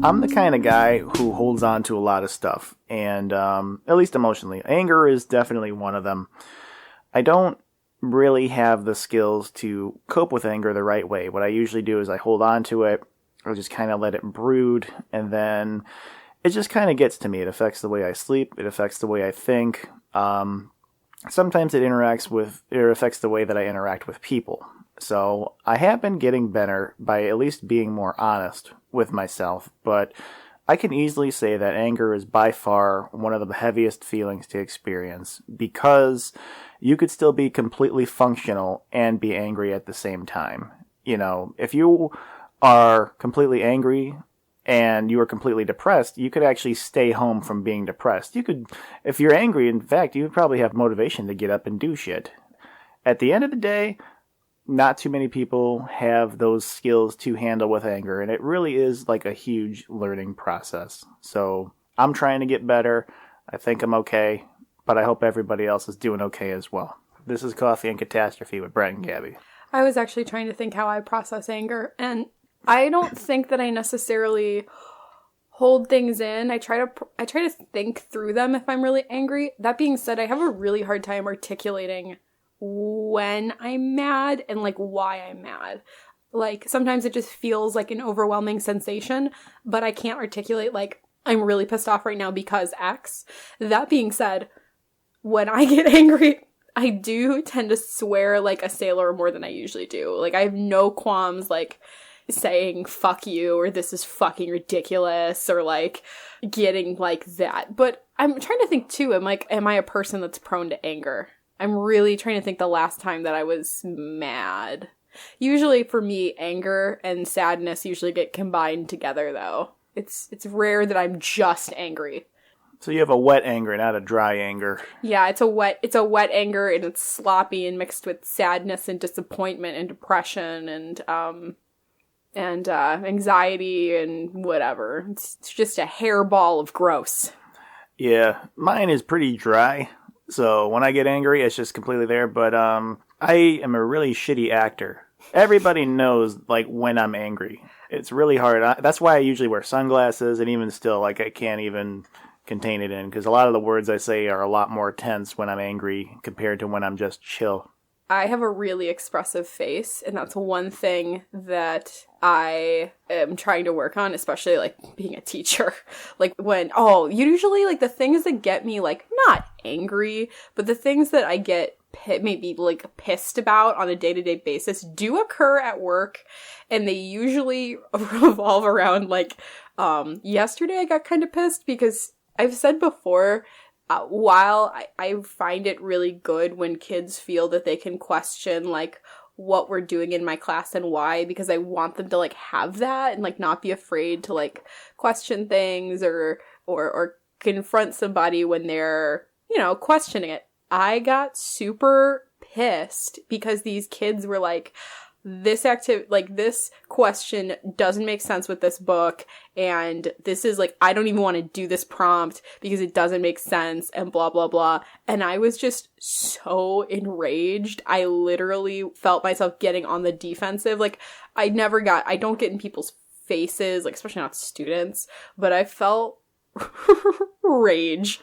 I'm the kind of guy who holds on to a lot of stuff, and at least emotionally. Anger is definitely one of them. I don't really have the skills to cope with anger the right way. What I usually do is I hold on to it, or just kind of let it brood, and then it just kind of gets to me. It affects the way I sleep. It affects the way I think. Sometimes it affects the way that I interact with people. So I have been getting better by at least being more honest with myself, but I can easily say that anger is by far one of the heaviest feelings to experience, because you could still be completely functional and be angry at the same time. You know, if you are completely angry and you are completely depressed, you could actually stay home from being depressed. You could, if you're angry, in fact, you would probably have motivation to get up and do shit. At the end of the day, not too many people have those skills to handle with anger, and it really is like a huge learning process. So I'm trying to get better. I think I'm okay, but I hope everybody else is doing okay as well. This is Coffee and Catastrophe with Brent and Gabi. I was actually trying to think how I process anger, and I don't think that I necessarily hold things in. I try to think through them if I'm really angry. That being said, I have a really hard time articulating when I'm mad and like why I'm mad. Like sometimes it just feels like an overwhelming sensation, but I can't articulate like I'm really pissed off right now because X. That being said, when I get angry, I do tend to swear like a sailor more than I usually do. Like I have no qualms like saying fuck you or this is fucking ridiculous or like getting like that. But I'm trying to think too, am I a person that's prone to anger? I'm really trying to think the last time that I was mad. Usually for me, anger and sadness usually get combined together though. It's rare that I'm just angry. So you have a wet anger, not a dry anger. Yeah, it's a wet anger, and it's sloppy and mixed with sadness and disappointment and depression and anxiety and whatever. It's just a hairball of gross. Yeah, mine is pretty dry. So when I get angry, it's just completely there. But I am a really shitty actor. Everybody knows like when I'm angry. It's really hard. That's why I usually wear sunglasses, and even still, like I can't even contain it in, because a lot of the words I say are a lot more tense when I'm angry compared to when I'm just chill. I have a really expressive face, and that's one thing that I am trying to work on, especially, like, being a teacher. Like, usually, like, the things that get me, like, not angry, but the things that I get maybe, like, pissed about on a day-to-day basis do occur at work, and they usually revolve around, like, yesterday I got kind of pissed because I've said before, while I find it really good when kids feel that they can question, like, what we're doing in my class and why, because I want them to, like, have that and, like, not be afraid to, like, question things or confront somebody when they're, you know, questioning it. I got super pissed because these kids were like, this question doesn't make sense with this book, and this is like, I don't even want to do this prompt because it doesn't make sense, and blah blah blah. And I was just so enraged. I literally felt myself getting on the defensive. Like, I don't get in people's faces, like, especially not students, but I felt rage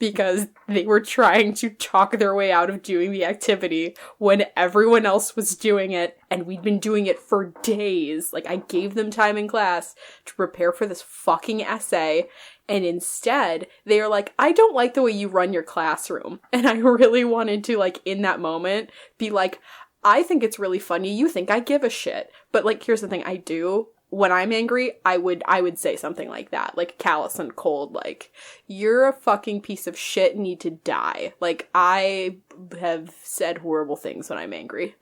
because they were trying to talk their way out of doing the activity when everyone else was doing it, and we'd been doing it for days. Like, I gave them time in class to prepare for this fucking essay, and instead, they are like, I don't like the way you run your classroom. And I really wanted to, like, in that moment, be like, I think it's really funny, you think I give a shit. But, like, here's the thing, I do. When I'm angry, I would say something like that, like callous and cold, like, you're a fucking piece of shit and need to die. Like, I have said horrible things when I'm angry.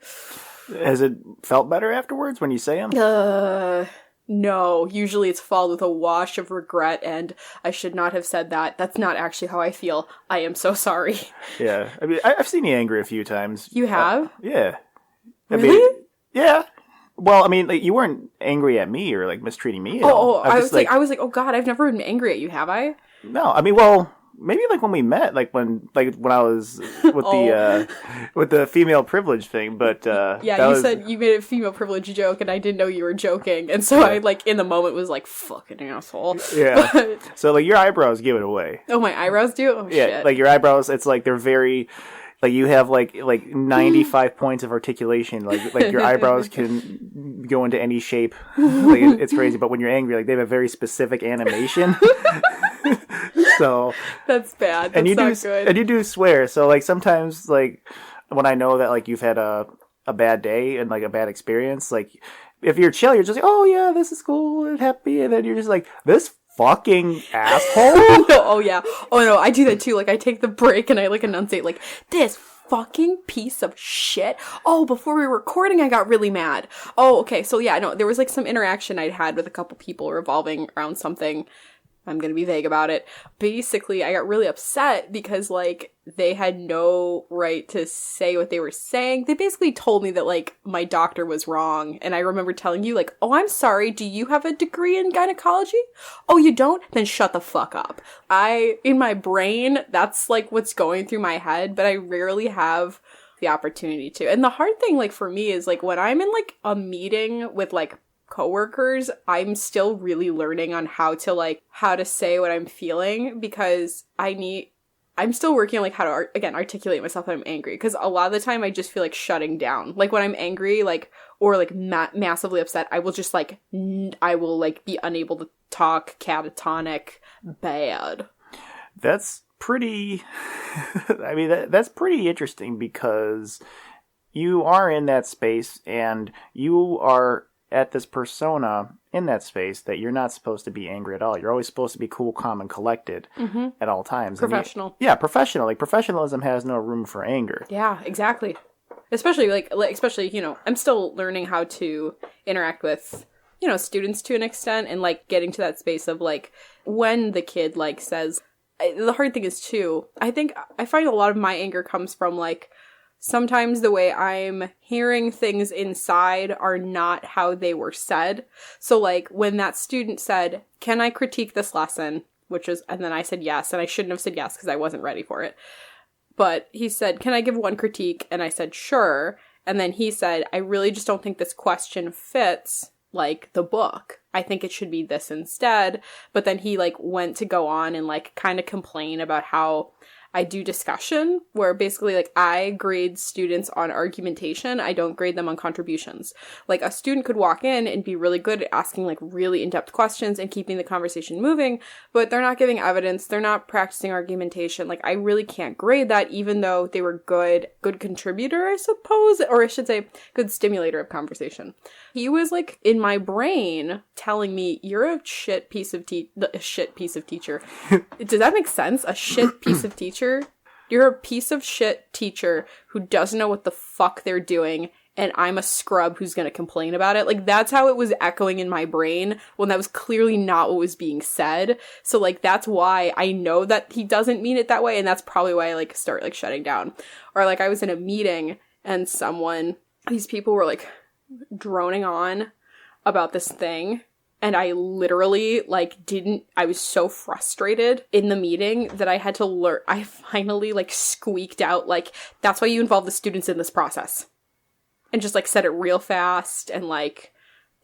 Has it felt better afterwards when you say them? No. Usually it's followed with a wash of regret and I should not have said that. That's not actually how I feel. I am so sorry. Yeah. I mean, I've seen you angry a few times. You have? Yeah. Really? Yeah. Well, I mean, like, you weren't angry at me or, like, mistreating me at all. I was like, oh God, I've never been angry at you, have I? No, I mean, well, maybe like when we met, like when I was with the female privilege thing, but yeah, said you made a female privilege joke and I didn't know you were joking, and so I like in the moment was like, fucking asshole. Yeah. So like your eyebrows give it away. Oh, my eyebrows do? Oh, yeah, shit. Like your eyebrows, it's like they're very, like you have like 95 points of articulation. Like your eyebrows can go into any shape. Like it's crazy. But when you're angry, like they have a very specific animation. So that's bad. That's not good. And you do swear. So like sometimes like when I know that like you've had a bad day and like a bad experience, like if you're chill, you're just like, oh yeah, this is cool and happy, and then you're just like, this fucking asshole. Oh yeah. Oh no, I do that too. Like I take the break and I like enunciate like, this fucking piece of shit. Oh, before we were recording, I got really mad. Oh, okay. So yeah, no, there was like some interaction I'd had with a couple people revolving around something. I'm gonna be vague about it. Basically, I got really upset because, like, they had no right to say what they were saying. They basically told me that, like, my doctor was wrong. And I remember telling you, like, oh, I'm sorry, do you have a degree in gynecology? Oh, you don't? Then shut the fuck up. In my brain, that's, like, what's going through my head, but I rarely have the opportunity to. And the hard thing, like, for me is, like, when I'm in, like, a meeting with, like, coworkers, I'm still really learning on how to say what I'm feeling, because I'm still working on like how to articulate myself when I'm angry, because a lot of the time I just feel like shutting down. Like when I'm angry, like, or like massively upset, I will just like I will like be unable to talk, catatonic, bad. That's pretty I mean that's pretty interesting, because you are in that space and you are at this persona in that space that you're not supposed to be angry at all. You're always supposed to be cool, calm, and collected at all times. Professional. Professional. Like, professionalism has no room for anger. Yeah, exactly. Especially, you know, I'm still learning how to interact with, you know, students to an extent, and, like, getting to that space of, like, when the kid, like, says... the hard thing is, too, I find a lot of my anger comes from, like, sometimes the way I'm hearing things inside are not how they were said. So, like, when that student said, can I critique this lesson? And then I said yes, and I shouldn't have said yes because I wasn't ready for it. But he said, can I give one critique? And I said, sure. And then he said, I really just don't think this question fits, like, the book. I think it should be this instead. But then he, like, went to go on and, like, kind of complain about how I do discussion, where basically, like, I grade students on argumentation. I don't grade them on contributions. Like, a student could walk in and be really good at asking, like, really in-depth questions and keeping the conversation moving, but they're not giving evidence. They're not practicing argumentation. Like, I really can't grade that, even though they were good contributor, I suppose, or I should say, good stimulator of conversation. He was, like, in my brain telling me, you're a shit piece of teacher. Does that make sense? A shit piece of teacher? You're a piece of shit teacher who doesn't know what the fuck they're doing, and I'm a scrub who's gonna complain about it. Like, that's how it was echoing in my brain, when that was clearly not what was being said. So, like, that's why I know that he doesn't mean it that way, and that's probably why I, like, start, like, shutting down. Or, like, I was in a meeting, and these people were, like, droning on about this thing, and I literally, like, I was so frustrated in the meeting that I had to I finally, like, squeaked out, like, that's why you involve the students in this process. And just, like, said it real fast, and, like,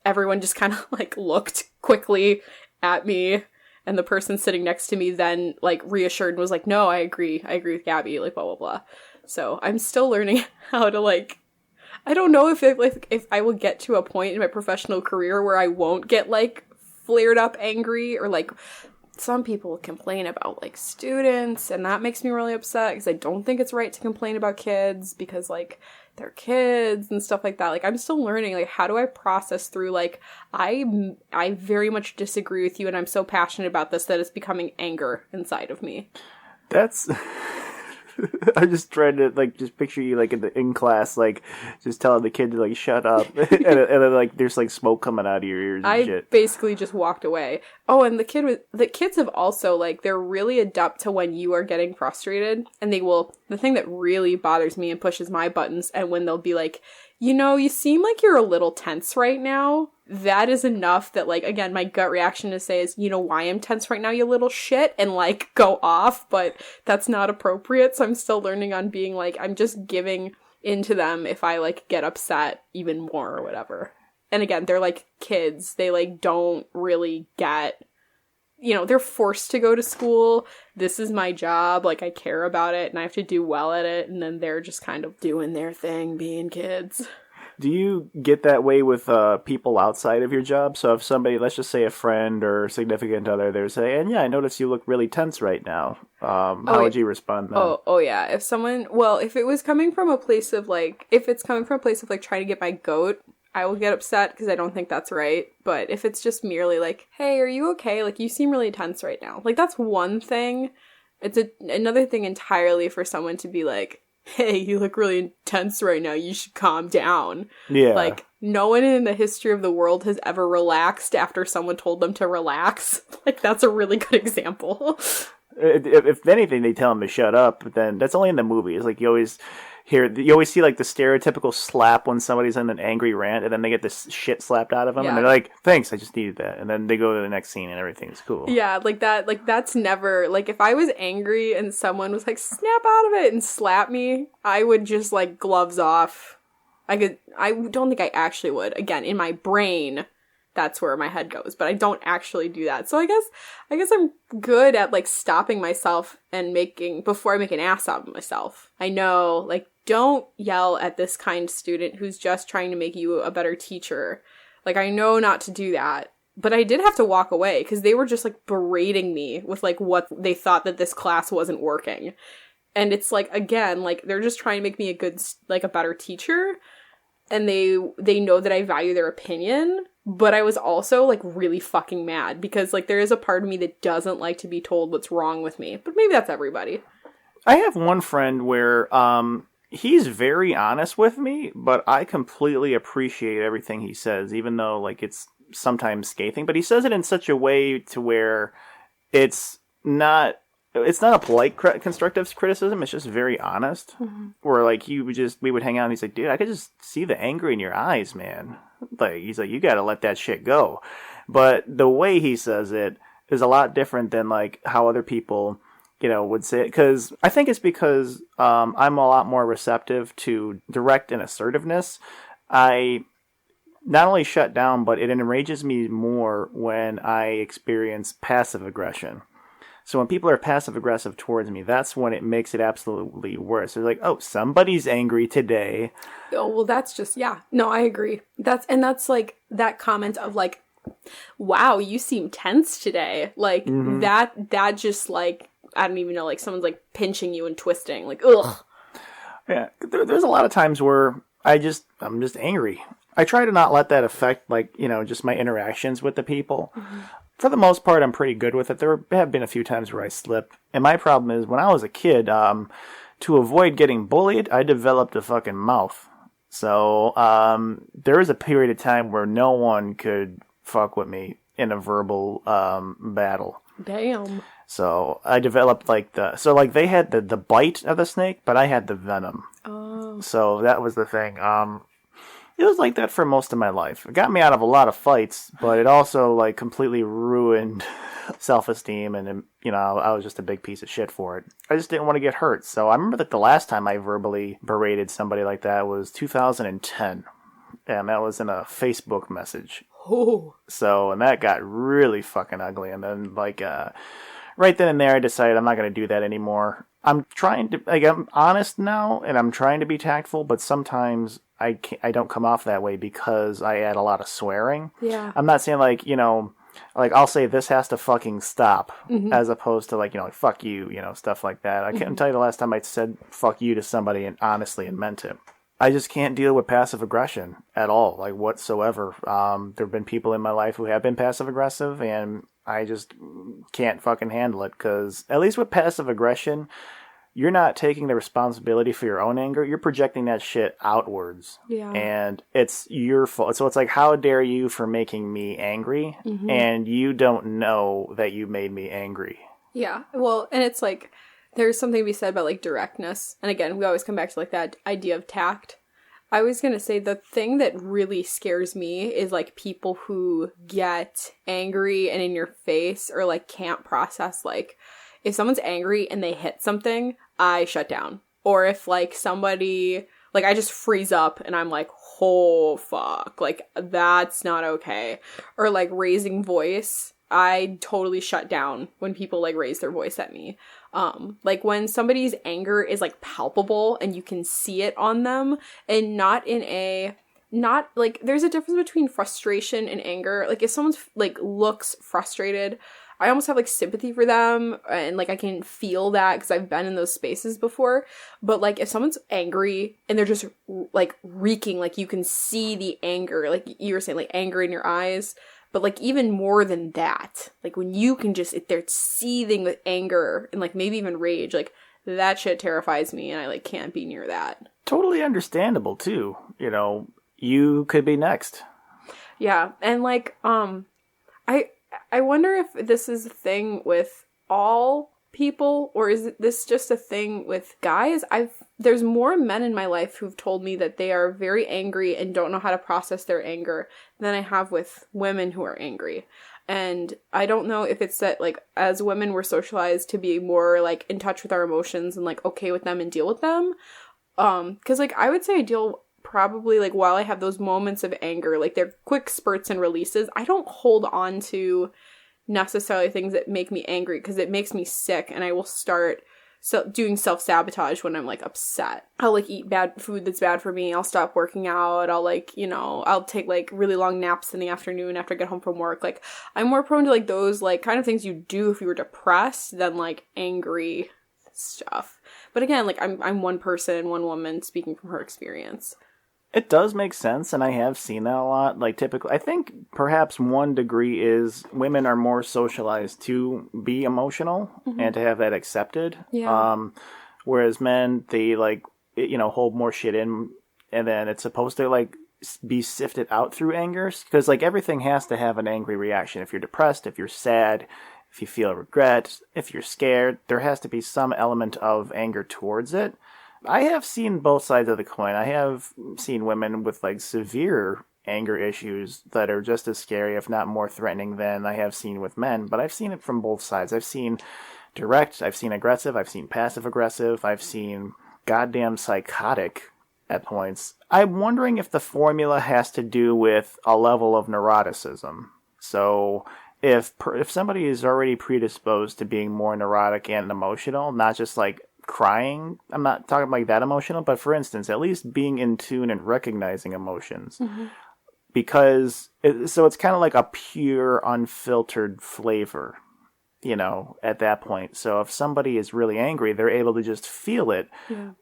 everyone just kind of, like, looked quickly at me, and the person sitting next to me then, like, reassured and was like, no, I agree with Gabi, like, blah, blah, blah. So, I'm still learning how to, like, I don't know if I will get to a point in my professional career where I won't get, like, flared up angry, or, like, some people complain about, like, students, and that makes me really upset, because I don't think it's right to complain about kids, because, like, they're kids and stuff like that. Like, I'm still learning, like, how do I process through, like, I very much disagree with you, and I'm so passionate about this that it's becoming anger inside of me. That's... I'm just trying to, like, just picture you, like, in class, like, just telling the kid to, like, shut up. and then, like, there's, like, smoke coming out of your ears and shit. I basically just walked away. Oh, and the kids have also, like, they're really adept to when you are getting frustrated. And the thing that really bothers me and pushes my buttons, and when they'll be like, you know, you seem like you're a little tense right now. That is enough that, like, again, my gut reaction to say is, you know why I'm tense right now, you little shit, and, like, go off, but that's not appropriate, so I'm still learning on being, like, I'm just giving into them if I, like, get upset even more or whatever. And again, they're, like, kids. They, like, don't really get, you know, they're forced to go to school. This is my job. Like, I care about it, and I have to do well at it, and then they're just kind of doing their thing, being kids. Do you get that way with people outside of your job? So if somebody, let's just say a friend or significant other, they're saying, yeah, I notice you look really tense right now. How would you respond then? Oh, yeah. If someone, well, if it was coming from a place of, like, if it's coming from a place of, like, trying to get my goat, I will get upset because I don't think that's right. But if it's just merely like, hey, are you okay? Like, you seem really tense right now. Like, that's one thing. It's another thing entirely for someone to be like, hey, you look really intense right now. You should calm down. Yeah. Like, no one in the history of the world has ever relaxed after someone told them to relax. Like, that's a really good example. If anything, they tell them to shut up, but then that's only in the movies. Like, you always see, like, the stereotypical slap when somebody's in an angry rant, and then they get this shit slapped out of them, and they're like, thanks, I just needed that. And then they go to the next scene, and everything's cool. Yeah, like, that's never, like, if I was angry and someone was like, snap out of it and slap me, I would just, like, gloves off. I don't think I actually would. Again, in my brain, that's where my head goes, but I don't actually do that. So I guess I'm good at, like, stopping myself and before I make an ass out of myself. I know, like, don't yell at this kind student who's just trying to make you a better teacher. Like, I know not to do that, but I did have to walk away because they were just, like, berating me with, like, what they thought that this class wasn't working. And it's, like, again, like, they're just trying to make me a better teacher, and they know that I value their opinion. But I was also, like, really fucking mad because, like, there is a part of me that doesn't like to be told what's wrong with me. But maybe that's everybody. I have one friend where he's very honest with me, but I completely appreciate everything he says, even though, like, it's sometimes scathing. But he says it in such a way to where it's not a polite constructive criticism. It's just very honest. Mm-hmm. Where, like, we would hang out and he's like, dude, I could just see the anger in your eyes, man. Like, he's like, you gotta let that shit go. But the way he says it is a lot different than, like, how other people, you know, would say it. Because I think it's because I'm a lot more receptive to direct and assertiveness. I not only shut down, but it enrages me more when I experience passive aggression. So when people are passive-aggressive towards me, that's when it makes it absolutely worse. They're like, oh, somebody's angry today. Oh, well, that's just, yeah. No, I agree. That's like, that comment of, like, wow, you seem tense today. Like, mm-hmm. that just, like, I don't even know, like, someone's, like, pinching you and twisting. Like, ugh. Yeah, there's a lot of times where I'm just angry. I try to not let that affect, like, you know, just my interactions with the people. Mm-hmm. For the most part, I'm pretty good with it. There have been a few times where I slip. And my problem is, when I was a kid, to avoid getting bullied, I developed a fucking mouth. So there was a period of time where no one could fuck with me in a verbal battle. Damn. So I developed, like, they had the bite of the snake, but I had the venom. Oh. So that was the thing. It was like that for most of my life. It got me out of a lot of fights, but it also, like, completely ruined self-esteem, and, you know, I was just a big piece of shit for it. I just didn't want to get hurt. So I remember that the last time I verbally berated somebody like that was 2010, and that was in a Facebook message. Oh. So, and that got really fucking ugly, and then, like, right then and there, I decided I'm not going to do that anymore. I'm trying to, like, I'm honest now, and I'm trying to be tactful, but sometimes I don't come off that way because I add a lot of swearing. Yeah. I'm not saying, like, you know, like, I'll say this has to fucking stop, mm-hmm. as opposed to, like, you know, like, fuck you, you know, stuff like that. I can't mm-hmm. tell you the last time I said fuck you to somebody and honestly and meant it. I just can't deal with passive aggression at all, like, whatsoever. There have been people in my life who have been passive aggressive, and I just can't fucking handle it, because at least with passive aggression, you're not taking the responsibility for your own anger. You're projecting that shit outwards. Yeah. And it's your fault. So it's like, how dare you for making me angry? Mm-hmm. And you don't know that you made me angry. Yeah. Well, and it's like, there's something to be said about, like, directness. And again, we always come back to, like, that idea of tact. I was gonna say the thing that really scares me is like people who get angry and in your face or like can't process, like if someone's angry and they hit something, I shut down. Or if like somebody, like I just freeze up and I'm like, oh fuck, like that's not okay. Or like raising voice, I totally shut down when people like raise their voice at me. Like when somebody's anger is like palpable and you can see it on them, and not like there's a difference between frustration and anger. Like if someone's like looks frustrated, I almost have like sympathy for them, and like I can feel that because I've been in those spaces before. But like if someone's angry and they're just like reeking, like you can see the anger, like you were saying, like anger in your eyes. But, like, even more than that, like, when you can just, if they're seething with anger and, like, maybe even rage, like, that shit terrifies me, and I, like, can't be near that. Totally understandable, too. You know, you could be next. Yeah, and, like, I wonder if this is a thing with all people, or is this just a thing with guys? There's more men in my life who've told me that they are very angry and don't know how to process their anger than I have with women who are angry. And I don't know if it's that, like, as women, we're socialized to be more, like, in touch with our emotions and, like, okay with them and deal with them. Because, like, I would say I deal probably, like, while I have those moments of anger, like, they're quick spurts and releases, I don't hold on to necessarily things that make me angry because it makes me sick, and I will start doing self-sabotage when I'm like upset. I'll like eat bad food that's bad for me. I'll stop working out. I'll like, you know, I'll take like really long naps in the afternoon after I get home from work. Like I'm more prone to like those like kind of things you do if you were depressed than like angry stuff. But again, like I'm one person, one woman speaking from her experience. It does make sense, and I have seen that a lot. Like, typically, I think perhaps one degree is women are more socialized to be emotional and to have that accepted. Yeah. Whereas men, they, like, you know, hold more shit in, and then it's supposed to, like, be sifted out through anger. Because, like, everything has to have an angry reaction. If you're depressed, if you're sad, if you feel regret, if you're scared, there has to be some element of anger towards it. I have seen both sides of the coin. I have seen women with like severe anger issues that are just as scary, if not more threatening than I have seen with men. But I've seen it from both sides. I've seen direct, I've seen aggressive, I've seen passive aggressive, I've seen goddamn psychotic at points. I'm wondering if the formula has to do with a level of neuroticism. So if somebody is already predisposed to being more neurotic and emotional, not just like crying, I'm not talking like that emotional, but for instance, at least being in tune and recognizing emotions. Because so it's kind of like a pure, unfiltered flavor, you know, at that point. So if somebody is really angry, they're able to just feel it,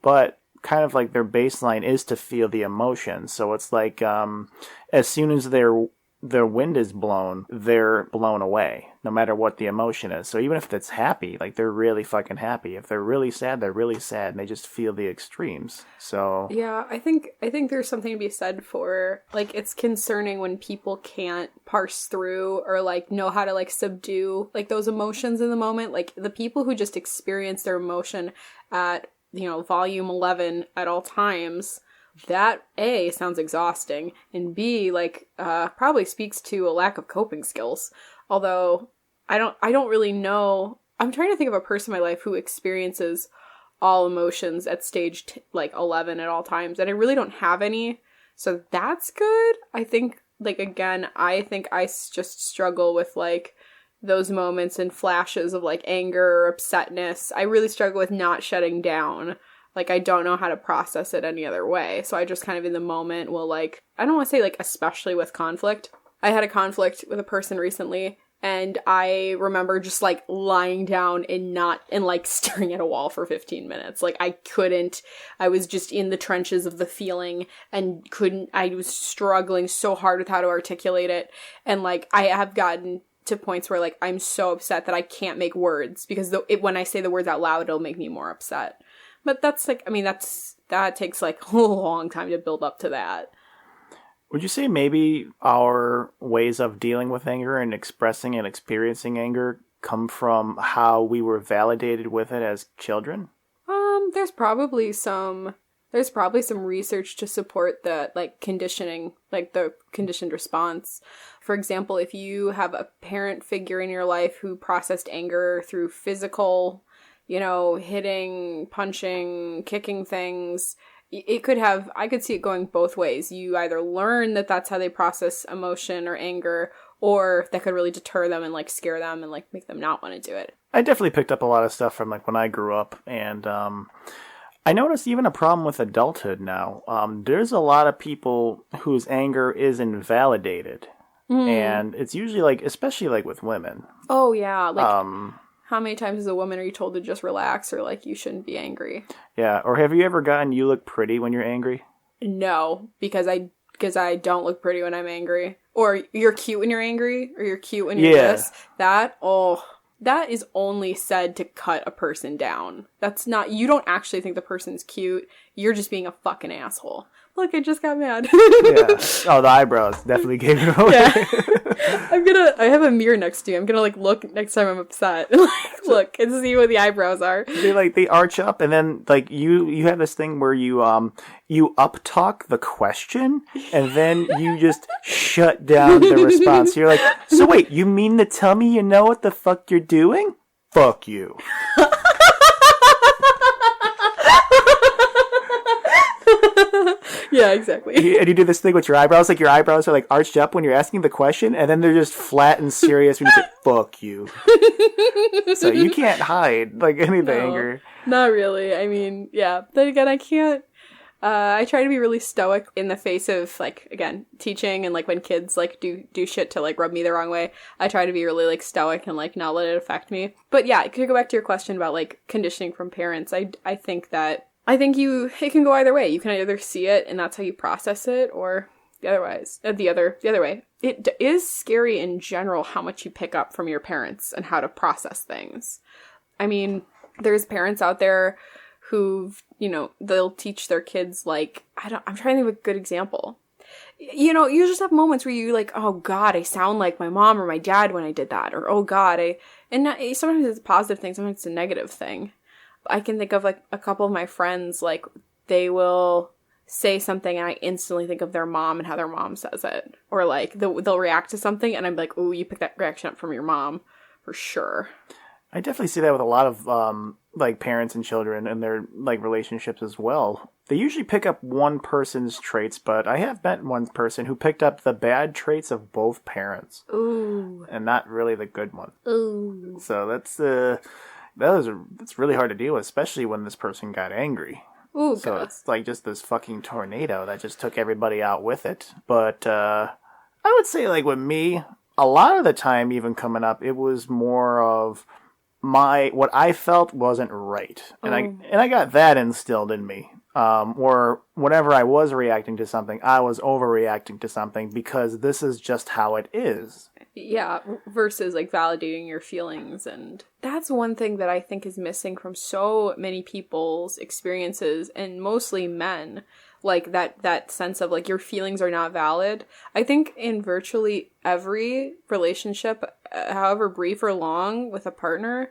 but kind of like their baseline is to feel the emotion. So it's like as soon as their wind is blown, they're blown away, no matter what the emotion is. So even if it's happy, like they're really fucking happy. If they're really sad, they're really sad, and they just feel the extremes. So yeah, I think there's something to be said for like it's concerning when people can't parse through or like know how to like subdue like those emotions in the moment. Like the people who just experience their emotion at, you know, volume 11 at all times. That A, sounds exhausting, and B, like, probably speaks to a lack of coping skills. Although, I don't really know. I'm trying to think of a person in my life who experiences all emotions at stage, 11 at all times, and I really don't have any, so that's good. I think, like, again, I think I just struggle with, like, those moments and flashes of, like, anger or upsetness. I really struggle with not shutting down. Like, I don't know how to process it any other way. So I just kind of in the moment will, like, I don't want to say, like, especially with conflict. I had a conflict with a person recently, and I remember just, like, lying down and like, staring at a wall for 15 minutes. Like, I was just in the trenches of the feeling and I was struggling so hard with how to articulate it. And, like, I have gotten to points where, like, I'm so upset that I can't make words because when I say the words out loud, it'll make me more upset. But that's like, I mean, that takes like a long time to build up to that. Would you say maybe our ways of dealing with anger and expressing and experiencing anger come from how we were validated with it as children? There's probably some There's probably some research to support the, like, conditioning, like, the conditioned response. For example, if you have a parent figure in your life who processed anger through physical, hitting, punching, kicking things, it could have, I could see it going both ways. You either learn that that's how they process emotion or anger, or that could really deter them and, like, scare them and, like, make them not want to do it. I definitely picked up a lot of stuff from, like, when I grew up, and I noticed even a problem with adulthood now. There's a lot of people whose anger is invalidated. And it's usually, like, especially, like, with women. Oh, yeah. Like, how many times as a woman are you told to just relax or, like, you shouldn't be angry? Yeah. Or have you ever gotten you look pretty when you're angry? No, because I don't look pretty when I'm angry. Or you're cute when you're angry, or you're cute when you're this. That is only said to cut a person down. That's not, you don't actually think the person's cute. You're just being a fucking asshole. Look, I just got mad. Yeah. Oh, the eyebrows definitely gave it away. Yeah. I have a mirror next to you. I'm gonna, like, look next time I'm upset. Like, look and see what the eyebrows are. They arch up, and then, like, you have this thing where you up talk the question, and then you just shut down the response. You're like, so wait, you mean to tell me you know what the fuck you're doing? Fuck you. Yeah, exactly. And you do this thing with your eyebrows, like your eyebrows are, like, arched up when you're asking the question, and then they're just flat and serious when you say, fuck you. So you can't hide, like, any of the anger. Not really. I mean, yeah. Then again, I can't. I try to be really stoic in the face of, like, again, teaching, and, like, when kids, like, do shit to, like, rub me the wrong way, I try to be really, like, stoic and, like, not let it affect me. But yeah, to go back to your question about, like, conditioning from parents, I think it can go either way. You can either see it and that's how you process it, or the other way. It is scary in general how much you pick up from your parents and how to process things. I mean, there's parents out there who've, they'll teach their kids, like, I'm trying to think of a good example. You just have moments where you, like, oh God, I sound like my mom or my dad when I did that, or oh God, sometimes it's a positive thing, sometimes it's a negative thing. I can think of, like, a couple of my friends, like, they will say something and I instantly think of their mom and how their mom says it. Or, like, they'll react to something and I'm like, ooh, you picked that reaction up from your mom, for sure. I definitely see that with a lot of, like, parents and children and their, like, relationships as well. They usually pick up one person's traits, but I have met one person who picked up the bad traits of both parents. Ooh. And not really the good one. Ooh. So that's really hard to deal with, especially when this person got angry. Ooh, so God. It's like just this fucking tornado that just took everybody out with it. But I would say, like, with me, a lot of the time, even coming up, it was more of what I felt wasn't right, and I got that instilled in me. Or whenever I was reacting to something, I was overreacting to something because this is just how it is. Yeah, versus, like, validating your feelings. And that's one thing that I think is missing from so many people's experiences, and mostly men. Like, that sense of, like, your feelings are not valid. I think in virtually every relationship, however brief or long, with a partner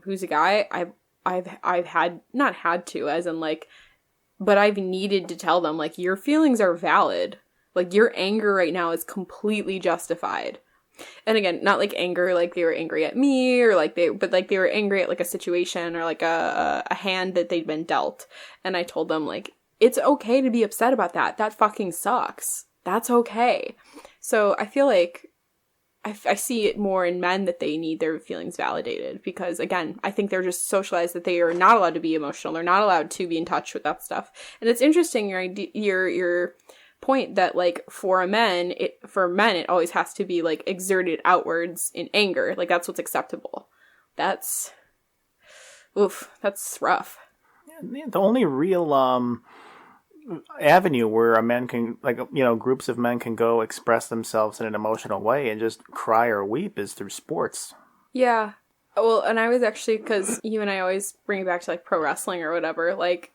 who's a guy, I've had, not had to, as in, like, but I've needed to tell them, like, your feelings are valid. Like, your anger right now is completely justified. And again, not, like, anger like they were angry at me, or but they were angry at, like, a situation, or, like, a hand that they'd been dealt. And I told them, like, it's okay to be upset about that. That fucking sucks. That's okay. So I feel like I see it more in men that they need their feelings validated, because, again, I think they're just socialized that they are not allowed to be emotional. They're not allowed to be in touch with that stuff. And it's interesting, your point that, like, for men it always has to be, like, exerted outwards in anger. Like, that's what's acceptable. That's rough. Yeah, the only real avenue where a man can, like, groups of men can go express themselves in an emotional way and just cry or weep is through sports. Yeah. Well, and I was actually, because you and I always bring it back to, like, pro wrestling or whatever, like,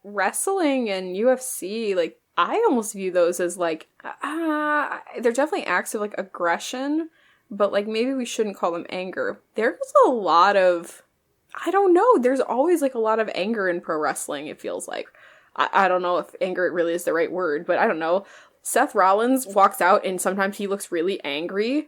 wrestling and UFC, like, I almost view those as, like, they're definitely acts of, like, aggression, but, like, maybe we shouldn't call them anger. There's a lot of, I don't know, there's always, like, a lot of anger in pro wrestling, it feels like. I don't know if anger really is the right word, but I don't know. Seth Rollins walks out and sometimes he looks really angry.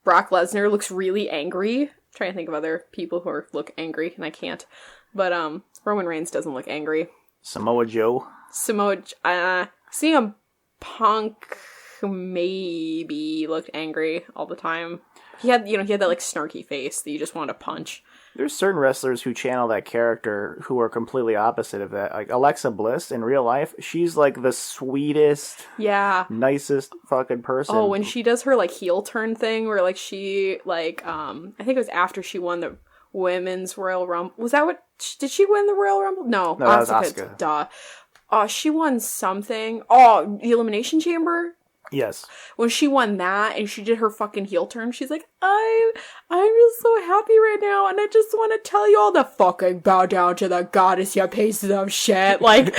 Brock Lesnar looks really angry. I'm trying to think of other people who look angry, and I can't. But Roman Reigns doesn't look angry. Samoa Joe. CM Punk maybe looked angry all the time. He had that like snarky face that you just wanted to punch. There's certain wrestlers who channel that character who are completely opposite of that. Like Alexa Bliss in real life, she's like the sweetest, nicest fucking person. Oh, when she does her like heel turn thing where like she like I think it was after she won the Women's Royal Rumble. Was that what? Did she win the Royal Rumble? No, that was Asuka. Duh. She won something. Oh, the Elimination Chamber? Yes. When she won that and she did her fucking heel turn, she's like, I'm just so happy right now, and I just want to tell you all to fucking bow down to the goddess, you pieces of shit. Like,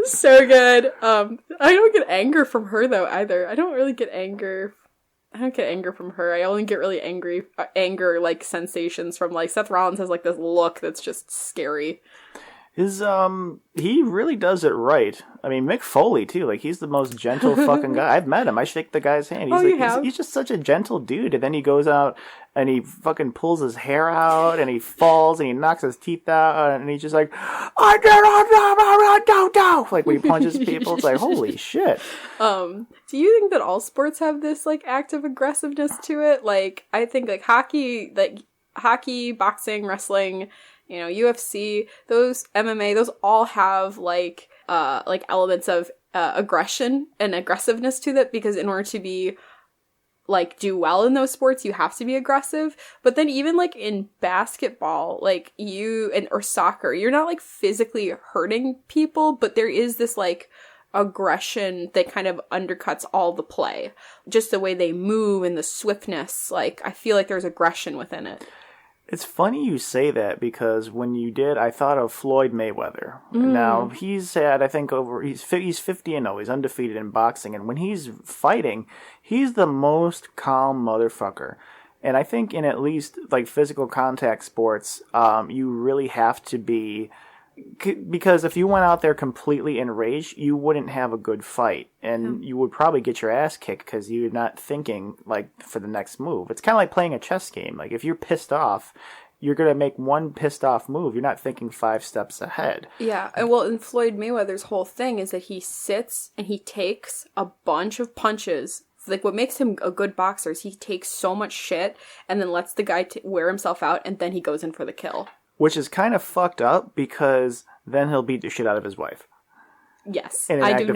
so good. I don't get anger from her though either. I don't really get anger. I don't get anger from her. I only get really anger like sensations from like Seth Rollins has like this look that's just scary. He really does it right. I mean, Mick Foley too. Like, he's the most gentle fucking guy. I've met him. I shake the guy's hand. He's just such a gentle dude. And then he goes out and he fucking pulls his hair out and he falls and he knocks his teeth out and he's just like, like when he punches people, it's like, holy shit. Do you think that all sports have this like active aggressiveness to it? Like, I think like hockey, boxing, wrestling, UFC, those MMA, those all have like elements of aggression and aggressiveness to that, because in order to be like do well in those sports, you have to be aggressive. But then even like in basketball, like or soccer, you're not like physically hurting people, but there is this like aggression that kind of undercuts all the play. Just the way they move and the swiftness, like I feel like there's aggression within it. It's funny you say that, because when you did, I thought of Floyd Mayweather. Now, he's had, I think, he's 50-0. He's undefeated in boxing. And when he's fighting, he's the most calm motherfucker. And I think in at least, like, physical contact sports, you really have to be... Because if you went out there completely enraged, you wouldn't have a good fight. And you would probably get your ass kicked because you're not thinking, like, for the next move. It's kind of like playing a chess game. Like, if you're pissed off, you're going to make one pissed off move. You're not thinking 5 steps ahead. Yeah. And well, in Floyd Mayweather's whole thing is that he sits and he takes a bunch of punches. Like, what makes him a good boxer is he takes so much shit and then lets the guy wear himself out, and then he goes in for the kill. Which is kind of fucked up, because then he'll beat the shit out of his wife. Yes. I do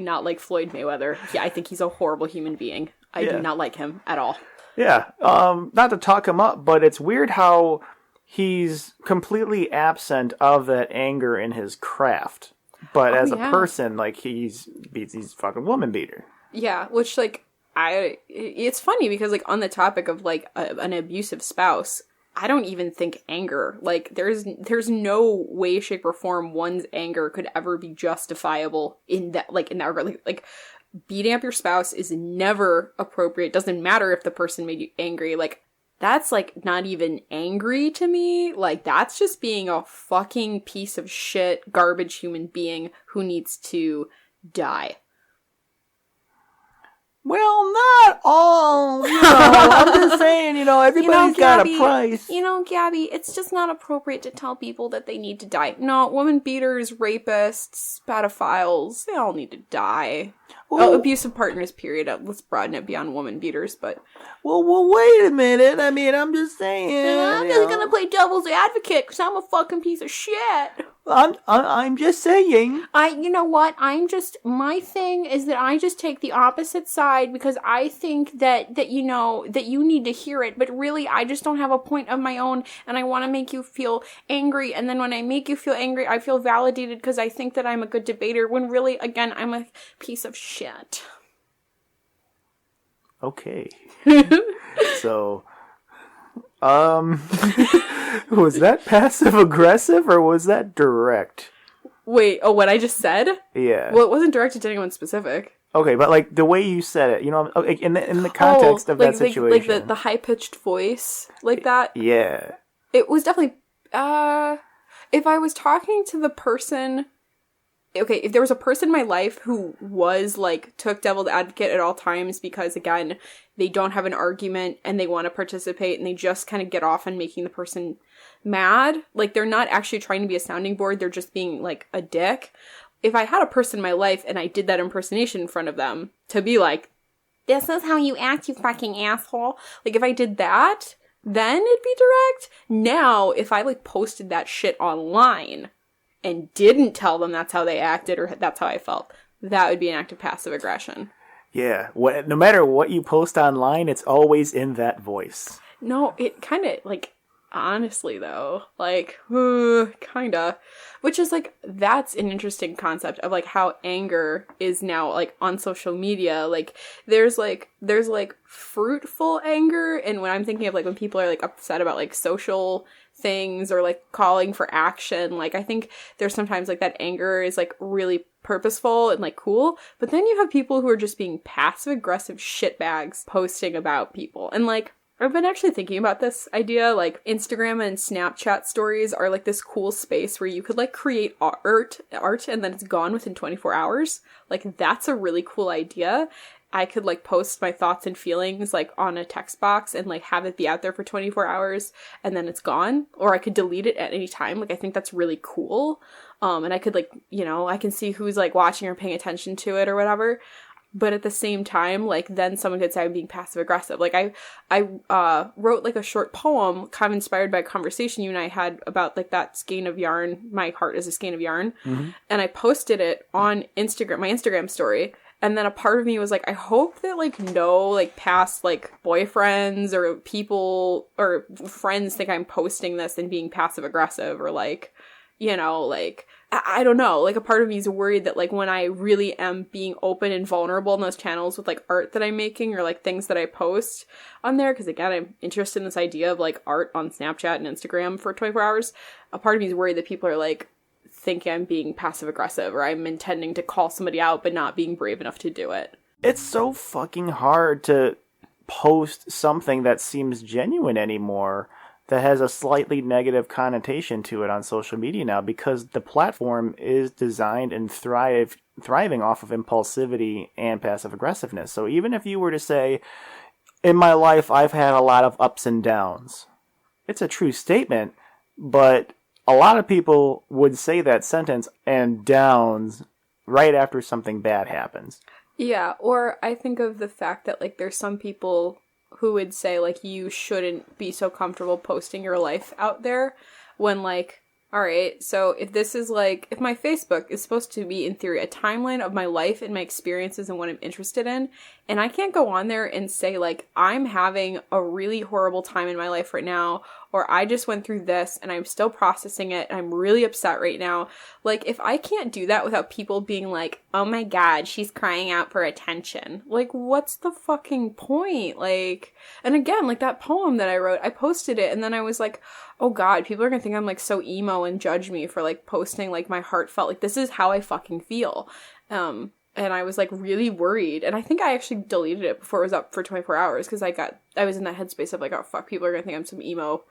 not like Floyd Mayweather. Yeah, I think he's a horrible human being. I do not like him at all. Yeah. Not to talk him up, but it's weird how he's completely absent of that anger in his craft. But as a person, like, he's fucking woman beater. Yeah, which, like, it's funny because, like, on the topic of, like, an abusive spouse, I don't even think anger, like, there's no way, shape, or form one's anger could ever be justifiable in that regard. Like, beating up your spouse is never appropriate. Doesn't matter if the person made you angry. Like, that's, like, not even angry to me. Like, that's just being a fucking piece of shit, garbage human being who needs to die. Well, not all, I'm just saying, everybody's got a price. Gabi, it's just not appropriate to tell people that they need to die. No, woman beaters, rapists, pedophiles, they all need to die. Well, abusive partners, period. Let's broaden it beyond woman beaters, but... Well, wait a minute. I mean, I'm just saying... I'm just gonna play devil's advocate, because I'm a fucking piece of shit. I'm just saying. You know what? My thing is that I just take the opposite side, because I think that you need to hear it, but really I just don't have a point of my own, and I want to make you feel angry, and then when I make you feel angry, I feel validated because I think that I'm a good debater, when really, again, I'm a piece of shit. Okay. So... was that passive aggressive or was that direct? Wait, what I just said? Yeah. Well, it wasn't directed to anyone specific. Okay, but like the way you said it, in the context of that situation, like the high pitched voice, like that. okay, if there was a person in my life who was, like, took devil's advocate at all times because, again, they don't have an argument and they want to participate and they just kind of get off on making the person mad, like, they're not actually trying to be a sounding board, they're just being, like, a dick. If I had a person in my life and I did that impersonation in front of them to be like, this is how you act, you fucking asshole. Like, if I did that, then it'd be direct. Now, if I, like, posted that shit online and didn't tell them that's how they acted or that's how I felt, that would be an act of passive aggression. Yeah. No matter what you post online, it's always in that voice. No, it kind of, like, honestly, though, like, kinda. Which is, like, that's an interesting concept of, like, how anger is now, like, on social media. Like, there's fruitful anger, and when I'm thinking of, like, when people are, like, upset about, like, social things or, like, calling for action, like, I think there's sometimes, like, that anger is, like, really purposeful and, like, cool, but then you have people who are just being passive-aggressive shitbags posting about people, and, like, I've been actually thinking about this idea, like, Instagram and Snapchat stories are, like, this cool space where you could, like, create art, and then it's gone within 24 hours. Like, that's a really cool idea. I could, like, post my thoughts and feelings, like, on a text box and, like, have it be out there for 24 hours, and then it's gone. Or I could delete it at any time. Like, I think that's really cool. And I could, like, you know, I can see who's, like, watching or paying attention to it or whatever. But at the same time, like, then someone could say I'm being passive aggressive. Like, I wrote, like, a short poem kind of inspired by a conversation you and I had about, like, that skein of yarn. My heart is a skein of yarn. Mm-hmm. And I posted it on Instagram, my Instagram story. And then a part of me was like, I hope that, like, no, like, past, like, boyfriends or people or friends think I'm posting this and being passive aggressive or, like, you know, like, I don't know, like, a part of me is worried that, like, when I really am being open and vulnerable in those channels with, like, art that I'm making or, like, things that I post on there, because, again, I'm interested in this idea of, like, art on Snapchat and Instagram for 24 hours, a part of me is worried that people are, like, thinking I'm being passive-aggressive or I'm intending to call somebody out but not being brave enough to do it. It's so fucking hard to post something that seems genuine anymore that has a slightly negative connotation to it on social media now, because the platform is designed and thriving off of impulsivity and passive aggressiveness. So even if you were to say, in my life I've had a lot of ups and downs, it's a true statement, but a lot of people would say that sentence and downs right after something bad happens. Yeah, or I think of the fact that, like, there's some people who would say, like, you shouldn't be so comfortable posting your life out there when, like, all right, so if this is, like, if my Facebook is supposed to be, in theory, a timeline of my life and my experiences and what I'm interested in, and I can't go on there and say, like, I'm having a really horrible time in my life right now, or I just went through this and I'm still processing it and I'm really upset right now. Like, if I can't do that without people being like, oh my god, she's crying out for attention, like, what's the fucking point? Like, and again, like, that poem that I wrote, I posted it and then I was like, oh god, people are gonna think I'm, like, so emo and judge me for, like, posting, like, my heartfelt, like, this is how I fucking feel. And I was, like, really worried. And I think I actually deleted it before it was up for 24 hours because I was in that headspace of, like, oh fuck, people are gonna think I'm some emo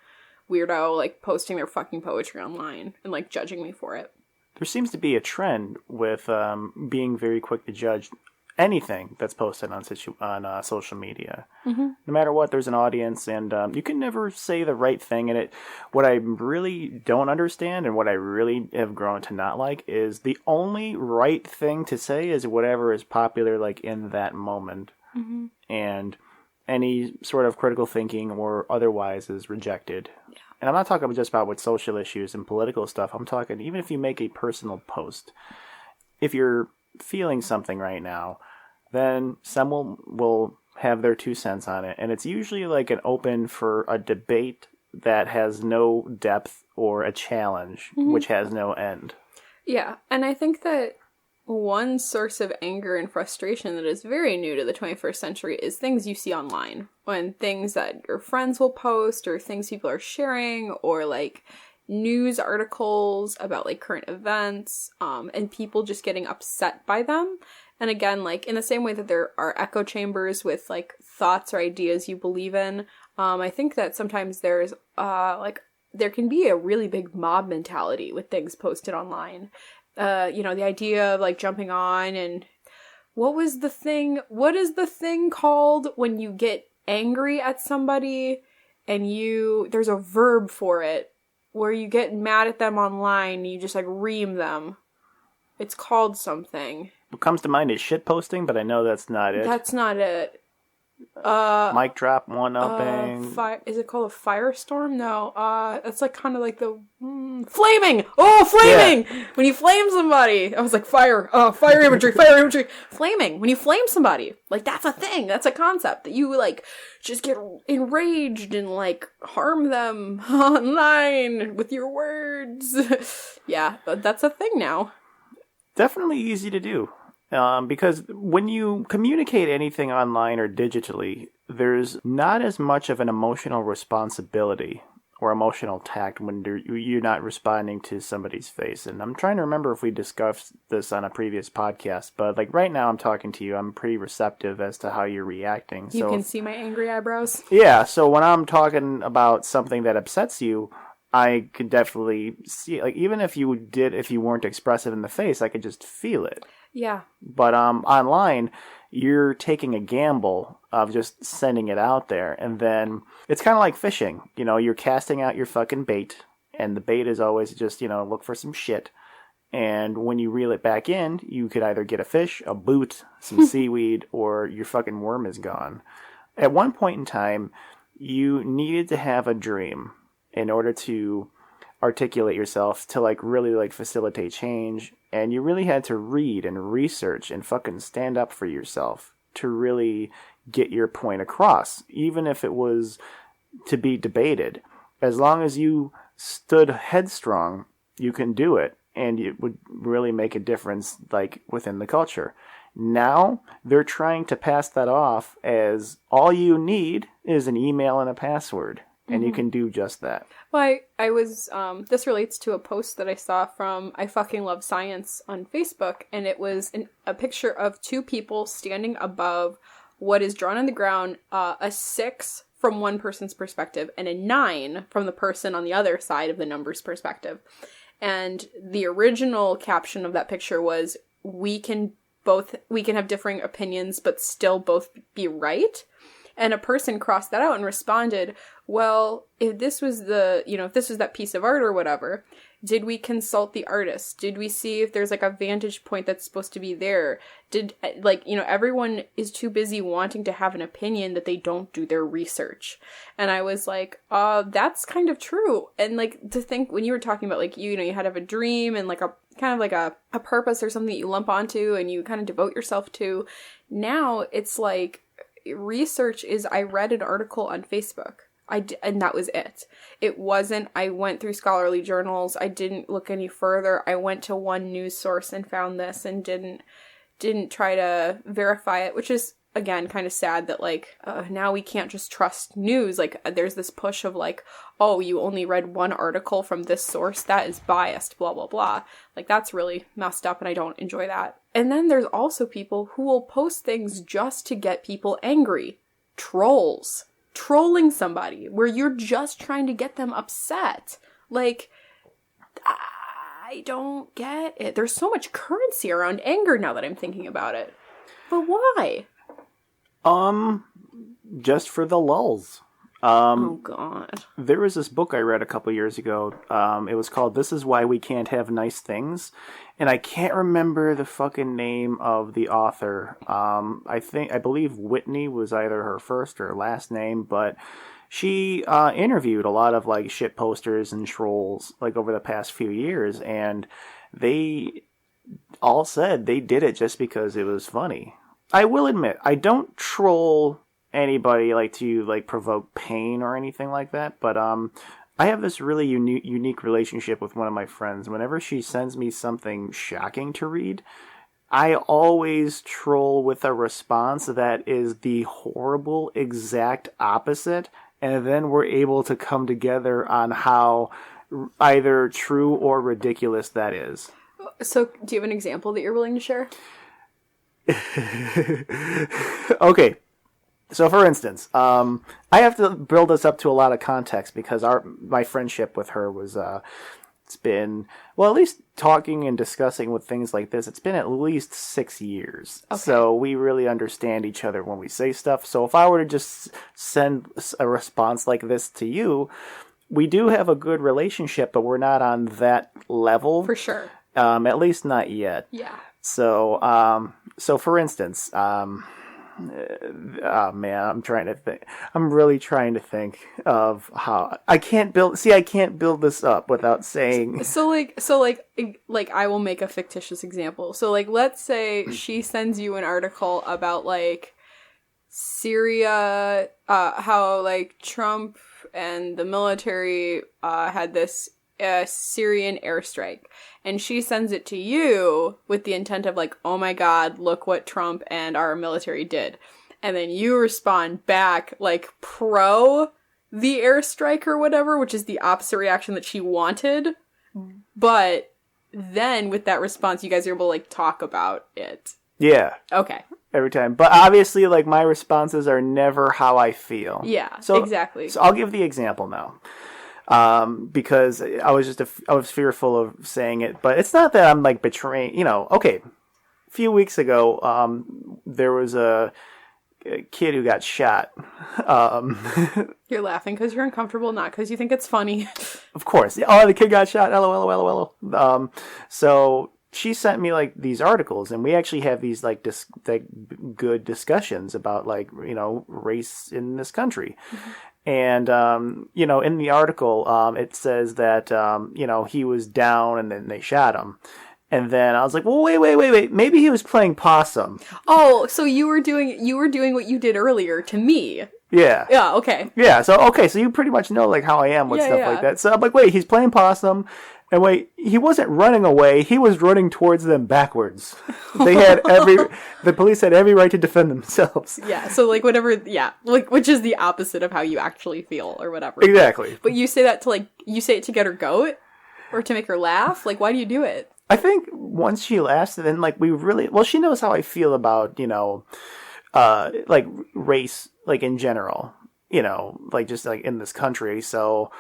weirdo, like, posting their fucking poetry online and, like, judging me for it. There seems to be a trend with being very quick to judge anything that's posted on social media. Mm-hmm. No matter what, there's an audience, and you can never say the right thing. And what I really don't understand and what I really have grown to not like is the only right thing to say is whatever is popular, like, in that moment. Mm-hmm. And any sort of critical thinking or otherwise is rejected. Yeah. And I'm not talking just about with social issues and political stuff. I'm talking even if you make a personal post. If you're feeling something right now, then someone will have their 2 cents on it. And it's usually like an open for a debate that has no depth or a challenge, mm-hmm. which has no end. Yeah, and I think that one source of anger and frustration that is very new to the 21st century is things you see online. When things that your friends will post or things people are sharing or, like, news articles about, like, current events, and people just getting upset by them. And again, like, in the same way that there are echo chambers with, like, thoughts or ideas you believe in, I think that sometimes there's, like, there can be a really big mob mentality with things posted online. the idea of like jumping on and what is the thing called when you get angry at somebody and there's a verb for it where you get mad at them online and you just like ream them. It's called something. What comes to mind is shit posting, but I know that's not it. That's not it. Mic drop, one-upping. Is it called a firestorm? No. That's like kind of like the flaming. Oh, flaming! Yeah. When you flame somebody, I was like fire. Oh, fire imagery, fire imagery. Flaming. When you flame somebody, like that's a thing. That's a concept that you like just get enraged and like harm them online with your words. Yeah, that's a thing now. Definitely easy to do. Because when you communicate anything online or digitally, there's not as much of an emotional responsibility or emotional tact when you're not responding to somebody's face. And I'm trying to remember if we discussed this on a previous podcast, but like right now I'm talking to you, I'm pretty receptive as to how you're reacting. You can see my angry eyebrows? Yeah, so when I'm talking about something that upsets you, I could definitely see, like, even if you weren't expressive in the face, I could just feel it. Yeah. But online, you're taking a gamble of just sending it out there. And then it's kind of like fishing. You know, you're casting out your fucking bait. And the bait is always just, look for some shit. And when you reel it back in, you could either get a fish, a boot, some seaweed, or your fucking worm is gone. At one point in time, you needed to have a dream in order to articulate yourself, to like really like facilitate change. And you really had to read and research and fucking stand up for yourself to really get your point across, even if it was to be debated. As long as you stood headstrong, you can do it, and it would really make a difference like within the culture. Now they're trying to pass that off as all you need is an email and a password. And you can do just that. Well, I was, this relates to a post that I saw from I Fucking Love Science on Facebook, and it was a picture of two people standing above what is drawn on the ground, a 6 from one person's perspective, and a 9 from the person on the other side of the number's perspective. And the original caption of that picture was, we can have differing opinions, but still both be right. And a person crossed that out and responded, well, if this was that piece of art or whatever, did we consult the artist? Did we see if there's like a vantage point that's supposed to be there? Everyone is too busy wanting to have an opinion that they don't do their research. And I was like, that's kind of true. And like to think when you were talking about like, you had to have a dream and like a kind of like a purpose or something that you lump onto and you kind of devote yourself to. Now it's like, research is I read an article on Facebook. And that was it. It wasn't, I went through scholarly journals. I didn't look any further. I went to one news source and found this and didn't try to verify it, which is, again, kind of sad that, like, now we can't just trust news. Like, there's this push of, like, oh, you only read one article from this source. That is biased, blah, blah, blah. Like, that's really messed up, and I don't enjoy that. And then there's also people who will post things just to get people angry. Trolls. Trolling somebody where you're just trying to get them upset. Like, I don't get it. There's so much currency around anger now that I'm thinking about it. But why? Just for the lulls. Oh, God. There was this book I read a couple years ago. It was called This Is Why We Can't Have Nice Things. And I can't remember the fucking name of the author. I believe Whitney was either her first or last name, but she interviewed a lot of like shit posters and trolls like over the past few years, and they all said they did it just because it was funny. I will admit, I don't troll anybody like to like provoke pain or anything like that, but I have this really unique relationship with one of my friends. Whenever she sends me something shocking to read, I always troll with a response that is the horrible exact opposite, and then we're able to come together on how either true or ridiculous that is. So, do you have an example that you're willing to share? Okay. So, for instance, I have to build this up to a lot of context because my friendship with her was it's been, well, at least talking and discussing with things like this, it's been at least 6 years. Okay. So we really understand each other when we say stuff. So if I were to just send a response like this to you, we do have a good relationship, but we're not on that level. For sure. At least not yet. Yeah. So, so for instance, oh man, I'm trying to think. I'm really trying to think of how I can't build this up without saying. So I will make a fictitious example. So like, let's say she sends you an article about like Syria, how like Trump and the military had this Syrian airstrike, and she sends it to you with the intent of like, oh my god, look what Trump and our military did, and then you respond back like pro the airstrike or whatever, which is the opposite reaction that she wanted, but then with that response you guys are able to like talk about it. Yeah. Okay. Every time. But obviously, like, my responses are never how I feel. Yeah, so, exactly. So I'll give the example now. Because I was fearful of saying it, but it's not that I'm like betraying, okay. A few weeks ago, there was a kid who got shot. You're laughing because you're uncomfortable, not because you think it's funny. Of course. Oh, the kid got shot. LOL. So she sent me like these articles, and we actually have these like good discussions about like, race in this country. Mm-hmm. And, in the article, it says that, he was down and then they shot him. And then I was like, well, wait. Maybe he was playing possum. Oh, so you were doing what you did earlier to me. Yeah. Yeah, okay. Yeah, so you pretty much know, like, how I am with stuff like that. So I'm like, wait, he's playing possum. And wait, he wasn't running away. He was running towards them backwards. The police had every right to defend themselves. Yeah, so like whatever, yeah, like which is the opposite of how you actually feel or whatever. Exactly. But you say that you say it to get her goat or to make her laugh? Like, why do you do it? I think once she laughs, then like she knows how I feel about, like race, like in general, like just like in this country. So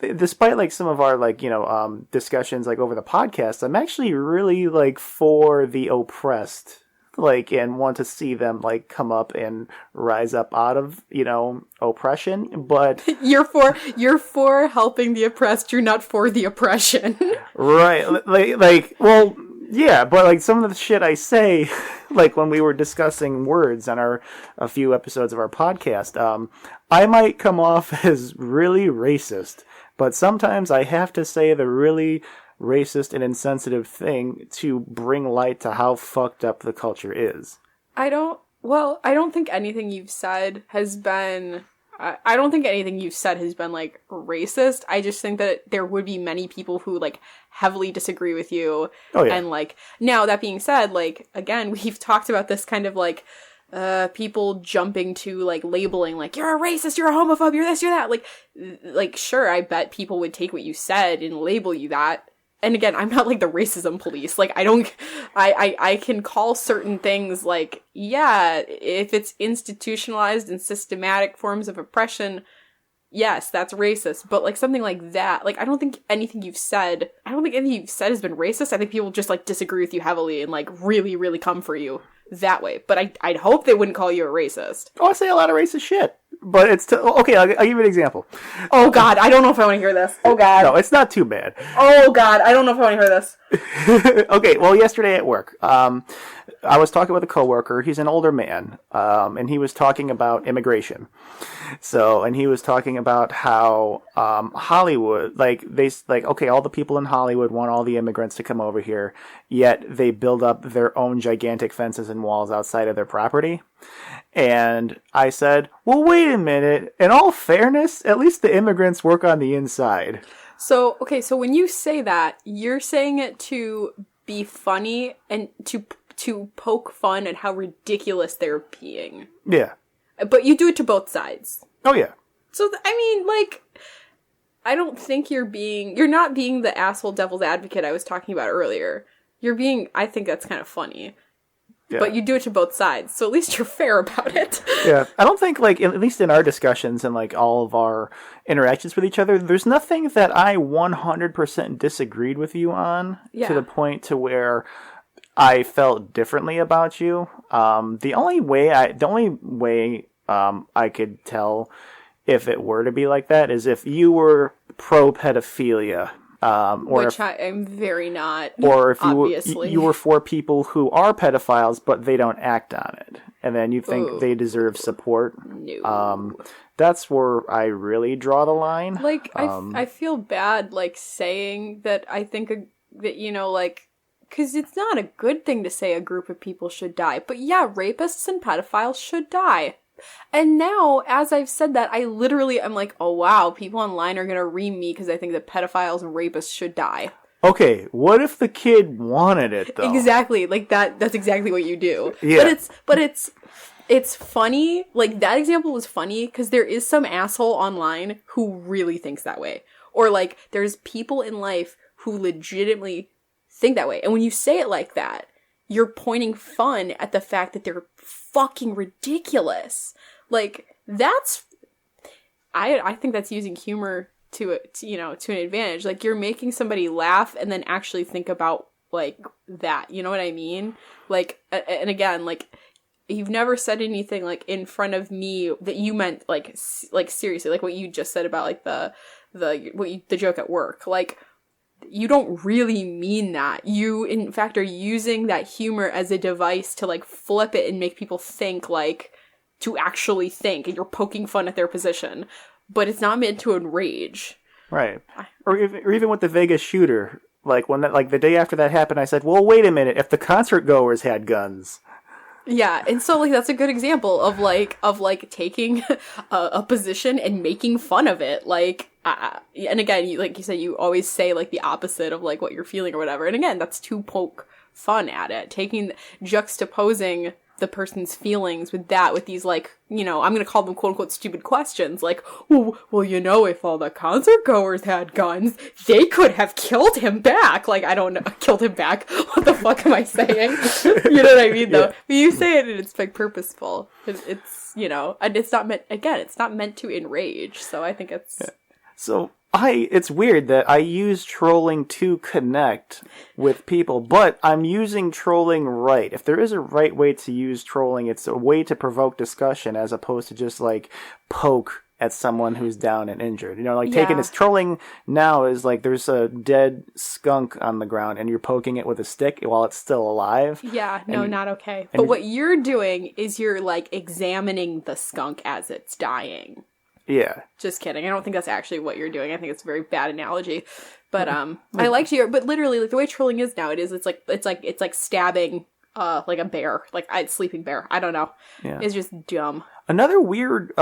despite like some of our like, discussions like over the podcast, I'm actually really like for the oppressed, like, and want to see them like come up and rise up out of, oppression. But you're for helping the oppressed. You're not for the oppression. Right. Well, yeah, but like some of the shit I say, like when we were discussing words on a few episodes of our podcast, I might come off as really racist, but sometimes I have to say the really racist and insensitive thing to bring light to how fucked up the culture is. I don't think anything you've said has been like racist. I just think that there would be many people who like heavily disagree with you. Oh, yeah. And like, now that being said, like, again, we've talked about this kind of like, people jumping to like labeling, like, you're a racist, you're a homophobe, you're this, you're that. Like, sure, I bet people would take what you said and label you that. And again, I'm not like the racism police. Like, I can call certain things like, yeah, if it's institutionalized and systematic forms of oppression, yes, that's racist. But like something like that, like, I don't think anything you've said has been racist. I think people just like disagree with you heavily and like really, really come for you that way. But I'd hope they wouldn't call you a racist. Oh, I say a lot of racist shit. But it's okay, I'll give you an example. Oh god, I don't know if I want to hear this. Oh god. No, it's not too bad. Oh god, I don't know if I want to hear this. Okay, well, yesterday at work, I was talking with a coworker. He's an older man, and he was talking about immigration. And he was talking about how Hollywood, okay, all the people in Hollywood want all the immigrants to come over here, yet they build up their own gigantic fences and walls outside of their property. And I said, well, wait a minute. In all fairness, at least the immigrants work on the inside. So, okay, so when you say that, you're saying it to be funny and to poke fun at how ridiculous they're being. Yeah. But you do it to both sides. Oh, yeah. So, I mean, like, I don't think you're not being the asshole devil's advocate I was talking about earlier. I think that's kind of funny. But you do it to both sides, so at least you're fair about it. Yeah, I don't think, like, at least in our discussions and, like, all of our interactions with each other, there's nothing that I 100% disagreed with you on to the point to where I felt differently about you. The only way I could tell if it were to be like that is if you were pro-pedophilia. Which I am very not, or if obviously. you were for people who are pedophiles, but they don't act on it, and then you think they deserve support. No. That's where I really draw the line. Like, I feel bad, like, saying that I think that, you know, like, because it's not a good thing to say a group of people should die. But yeah, rapists and pedophiles should die. And now, as I've said that, I literally am like, oh wow, people online are gonna ream me because I think that pedophiles and rapists should die. Okay, what if the kid wanted it, though? Exactly, like that's exactly what you do. Yeah. But it's funny, like, that example was funny because there is some asshole online who really thinks that way. Or, like, there's people in life who legitimately think that way. And when you say it like that, you're pointing fun at the fact that they're fucking ridiculous. Like, that's... I think that's using humor to an advantage. Like, you're making somebody laugh and then actually think about, like, that. You know what I mean? Like, and again, like, you've never said anything, like, in front of me that you meant, like seriously, like what you just said about, like, the joke at work. Like, you don't really mean that. You, in fact, are using that humor as a device to, like, flip it and make people think, like, to actually think, and you're poking fun at their position. But it's not meant to enrage. Right. Or even with the Vegas shooter, like, when that, like, the day after that happened, I said, well, wait a minute, if the concert goers had guns... Yeah, and so, like, that's a good example of taking a position and making fun of it, like, and again, like you said, you always say, like, the opposite of, like, what you're feeling or whatever, and again, that's to poke fun at it, juxtaposing the person's feelings with these, like, you know, I'm gonna call them quote-unquote stupid questions, like, well, you know, if all the concert goers had guns, they could have killed him back. Like, I don't know, killed him back? What the fuck am I saying? You know what I mean, though? Yeah. But you say it and it's, like, purposeful. It's, you know, and it's not meant to enrage, so I think it's... Yeah. So... it's weird that I use trolling to connect with people, but I'm using trolling right. If there is a right way to use trolling, it's a way to provoke discussion as opposed to just, like, poke at someone who's down and injured. You know, like, taking this trolling now is like there's a dead skunk on the ground and you're poking it with a stick while it's still alive. Yeah, no, not okay. But what you're doing is you're, like, examining the skunk as it's dying. Yeah. Just kidding. I don't think that's actually what you're doing. I think it's a very bad analogy. But I liked your, but literally, like, the way trolling is nowadays, it's like stabbing like a bear, like a sleeping bear. I don't know. Yeah. It's just dumb. Another weird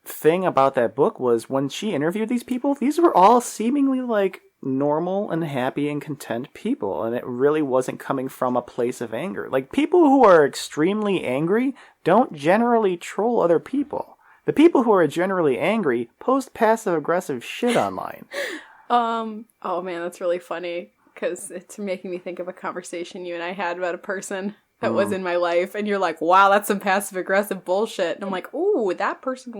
thing about that book was when she interviewed these people, these were all seemingly, like, normal and happy and content people, and it really wasn't coming from a place of anger. Like, people who are extremely angry don't generally troll other people. The people who are generally angry post passive-aggressive shit online. Oh man, that's really funny, because it's making me think of a conversation you and I had about a person that was in my life, and you're like, wow, that's some passive-aggressive bullshit. And I'm like, ooh, that person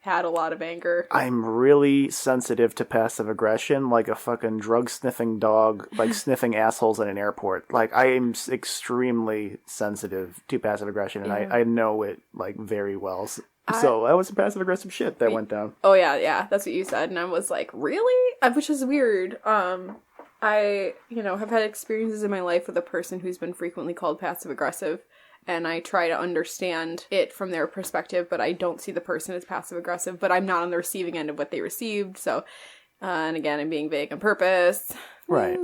had a lot of anger. I'm really sensitive to passive aggression, like a fucking drug-sniffing dog, like, sniffing assholes in an airport. Like, I am extremely sensitive to passive aggression, and I know it, like, very well. So that was some passive-aggressive shit that went down. Oh, yeah, that's what you said. And I was like, really? Which is weird. I, have had experiences in my life with a person who's been frequently called passive-aggressive. And I try to understand it from their perspective, but I don't see the person as passive-aggressive. But I'm not on the receiving end of what they received. So, and again, I'm being vague on purpose. Right.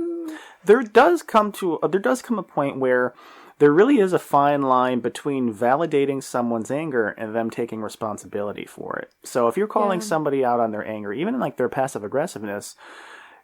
There does come a point where... there really is a fine line between validating someone's anger and them taking responsibility for it. So if you're calling somebody out on their anger, even in, like, their passive aggressiveness,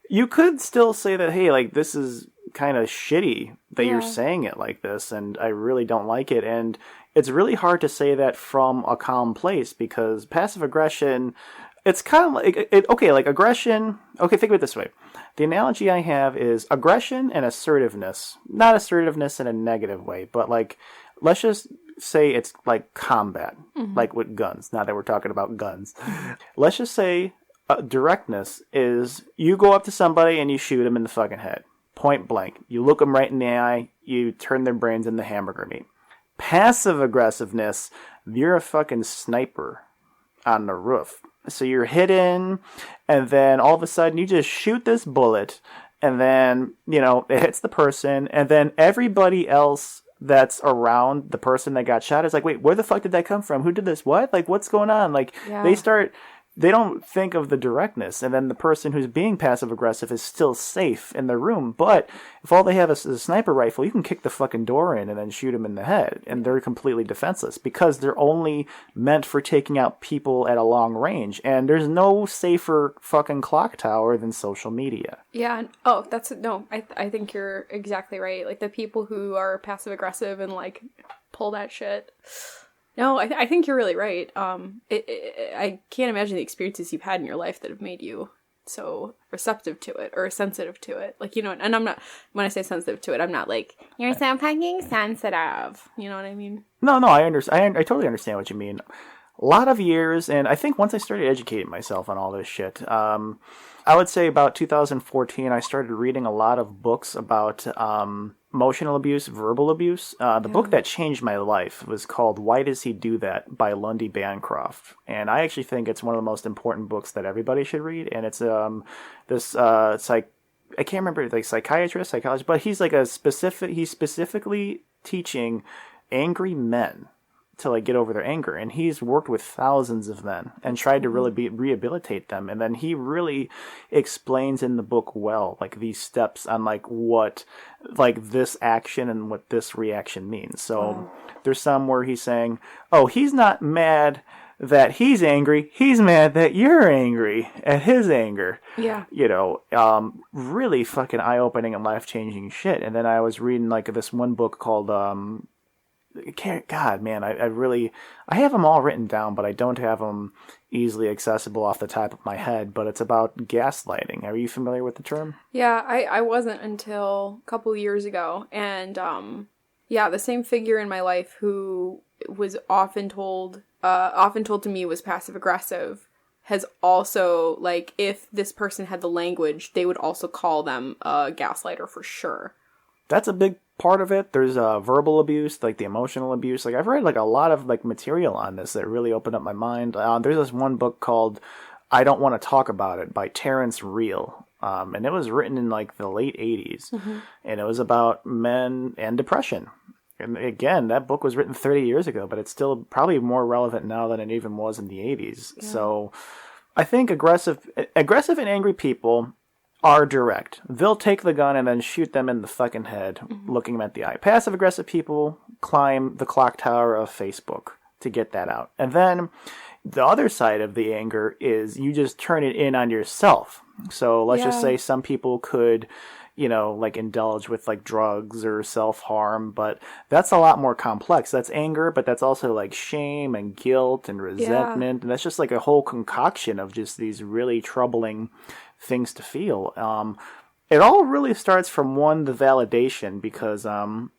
you could still say that, hey, like, this is kind of shitty that you're saying it like this, and I really don't like it. And it's really hard to say that from a calm place, because passive aggression, It's kind of like, okay, like aggression. Okay, think of it this way. The analogy I have is aggression and assertiveness. Not assertiveness in a negative way, but like, let's just say it's like combat, like with guns. Now that we're talking about guns. Let's just say directness is you go up to somebody and you shoot them in the fucking head. Point blank. You look them right in the eye, you turn their brains into hamburger meat. Passive aggressiveness, you're a fucking sniper on the roof. So you're hidden, and then all of a sudden you just shoot this bullet, and then, it hits the person, and then everybody else that's around the person that got shot is like, wait, where the fuck did that come from? Who did this? What? Like, what's going on? Like, they don't think of the directness, and then the person who's being passive-aggressive is still safe in the room. But if all they have is a sniper rifle, you can kick the fucking door in and then shoot them in the head, and they're completely defenseless because they're only meant for taking out people at a long range. And there's no safer fucking clock tower than social media. Yeah. I think you're exactly right. Like, the people who are passive-aggressive and, like, pull that shit... No, I think you're really right. I can't imagine the experiences you've had in your life that have made you so receptive to it or sensitive to it. Like, and I'm not, when I say sensitive to it, I'm not like, you're so fucking sensitive. You know what I mean? No, I understand. I totally understand what you mean. A lot of years, and I think once I started educating myself on all this shit, I would say about 2014, I started reading a lot of books about emotional abuse, verbal abuse. The book that changed my life was called Why Does He Do That by Lundy Bancroft. And I actually think it's one of the most important books that everybody should read. And it's I can't remember, like psychiatrist, psychologist, but he's like he's specifically teaching angry men to like get over their anger, and he's worked with thousands of men and tried to really rehabilitate them. And then he really explains in the book well, like these steps on like what like this action and what this reaction means. So there's some where he's saying, oh, he's not mad that he's angry, he's mad that you're angry at his anger. Yeah. Really fucking eye-opening and life-changing shit. And then I was reading like this one book called God, man, I have them all written down, but I don't have them easily accessible off the top of my head. But it's about gaslighting. Are you familiar with the term? Yeah, I wasn't until a couple of years ago. And, the same figure in my life who was often told to me was passive-aggressive has also, like, if this person had the language, they would also call them a gaslighter for sure. That's a big part of it. There's verbal abuse, like the emotional abuse. Like I've read like a lot of like material on this that really opened up my mind. There's this one book called I Don't Want to Talk About It by Terrence Real. And it was written in like the late 80s. And it was about men and depression. And again, that book was written 30 years ago, but it's still probably more relevant now than it even was in the 80s. Yeah. So I think aggressive and angry people are direct. They'll take the gun and then shoot them in the fucking head, looking them at the eye. Passive-aggressive people climb the clock tower of Facebook to get that out. And then the other side of the anger is you just turn it in on yourself. So let's just say some people could, like indulge with like drugs or self-harm, but that's a lot more complex. That's anger, but that's also like shame and guilt and resentment. And that's just like a whole concoction of just these really troubling things to feel. It all really starts from the validation, because one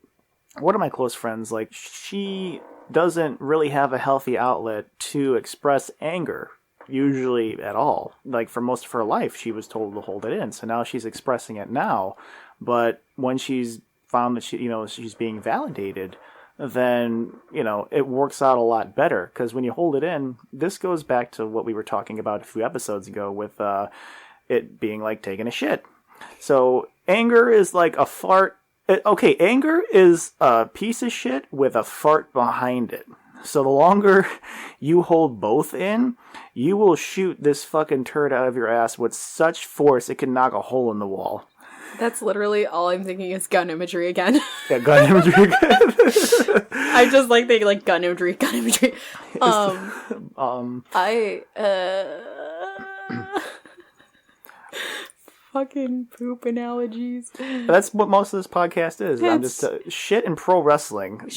of my close friends, like, she doesn't really have a healthy outlet to express anger usually at all. Like for most of her life she was told to hold it in, so now she's expressing it now. But when she's found that she's being validated, then it works out a lot better, because when you hold it in, this goes back to what we were talking about a few episodes ago with it being like taking a shit. So anger is like a fart. Okay, anger is a piece of shit with a fart behind it. So the longer you hold both in, you will shoot this fucking turd out of your ass with such force it can knock a hole in the wall. That's literally all I'm thinking is gun imagery again. Yeah, gun imagery again. I just like thinking like gun imagery. Fucking poop analogies. That's what most of this podcast is. I'm just shit and pro wrestling.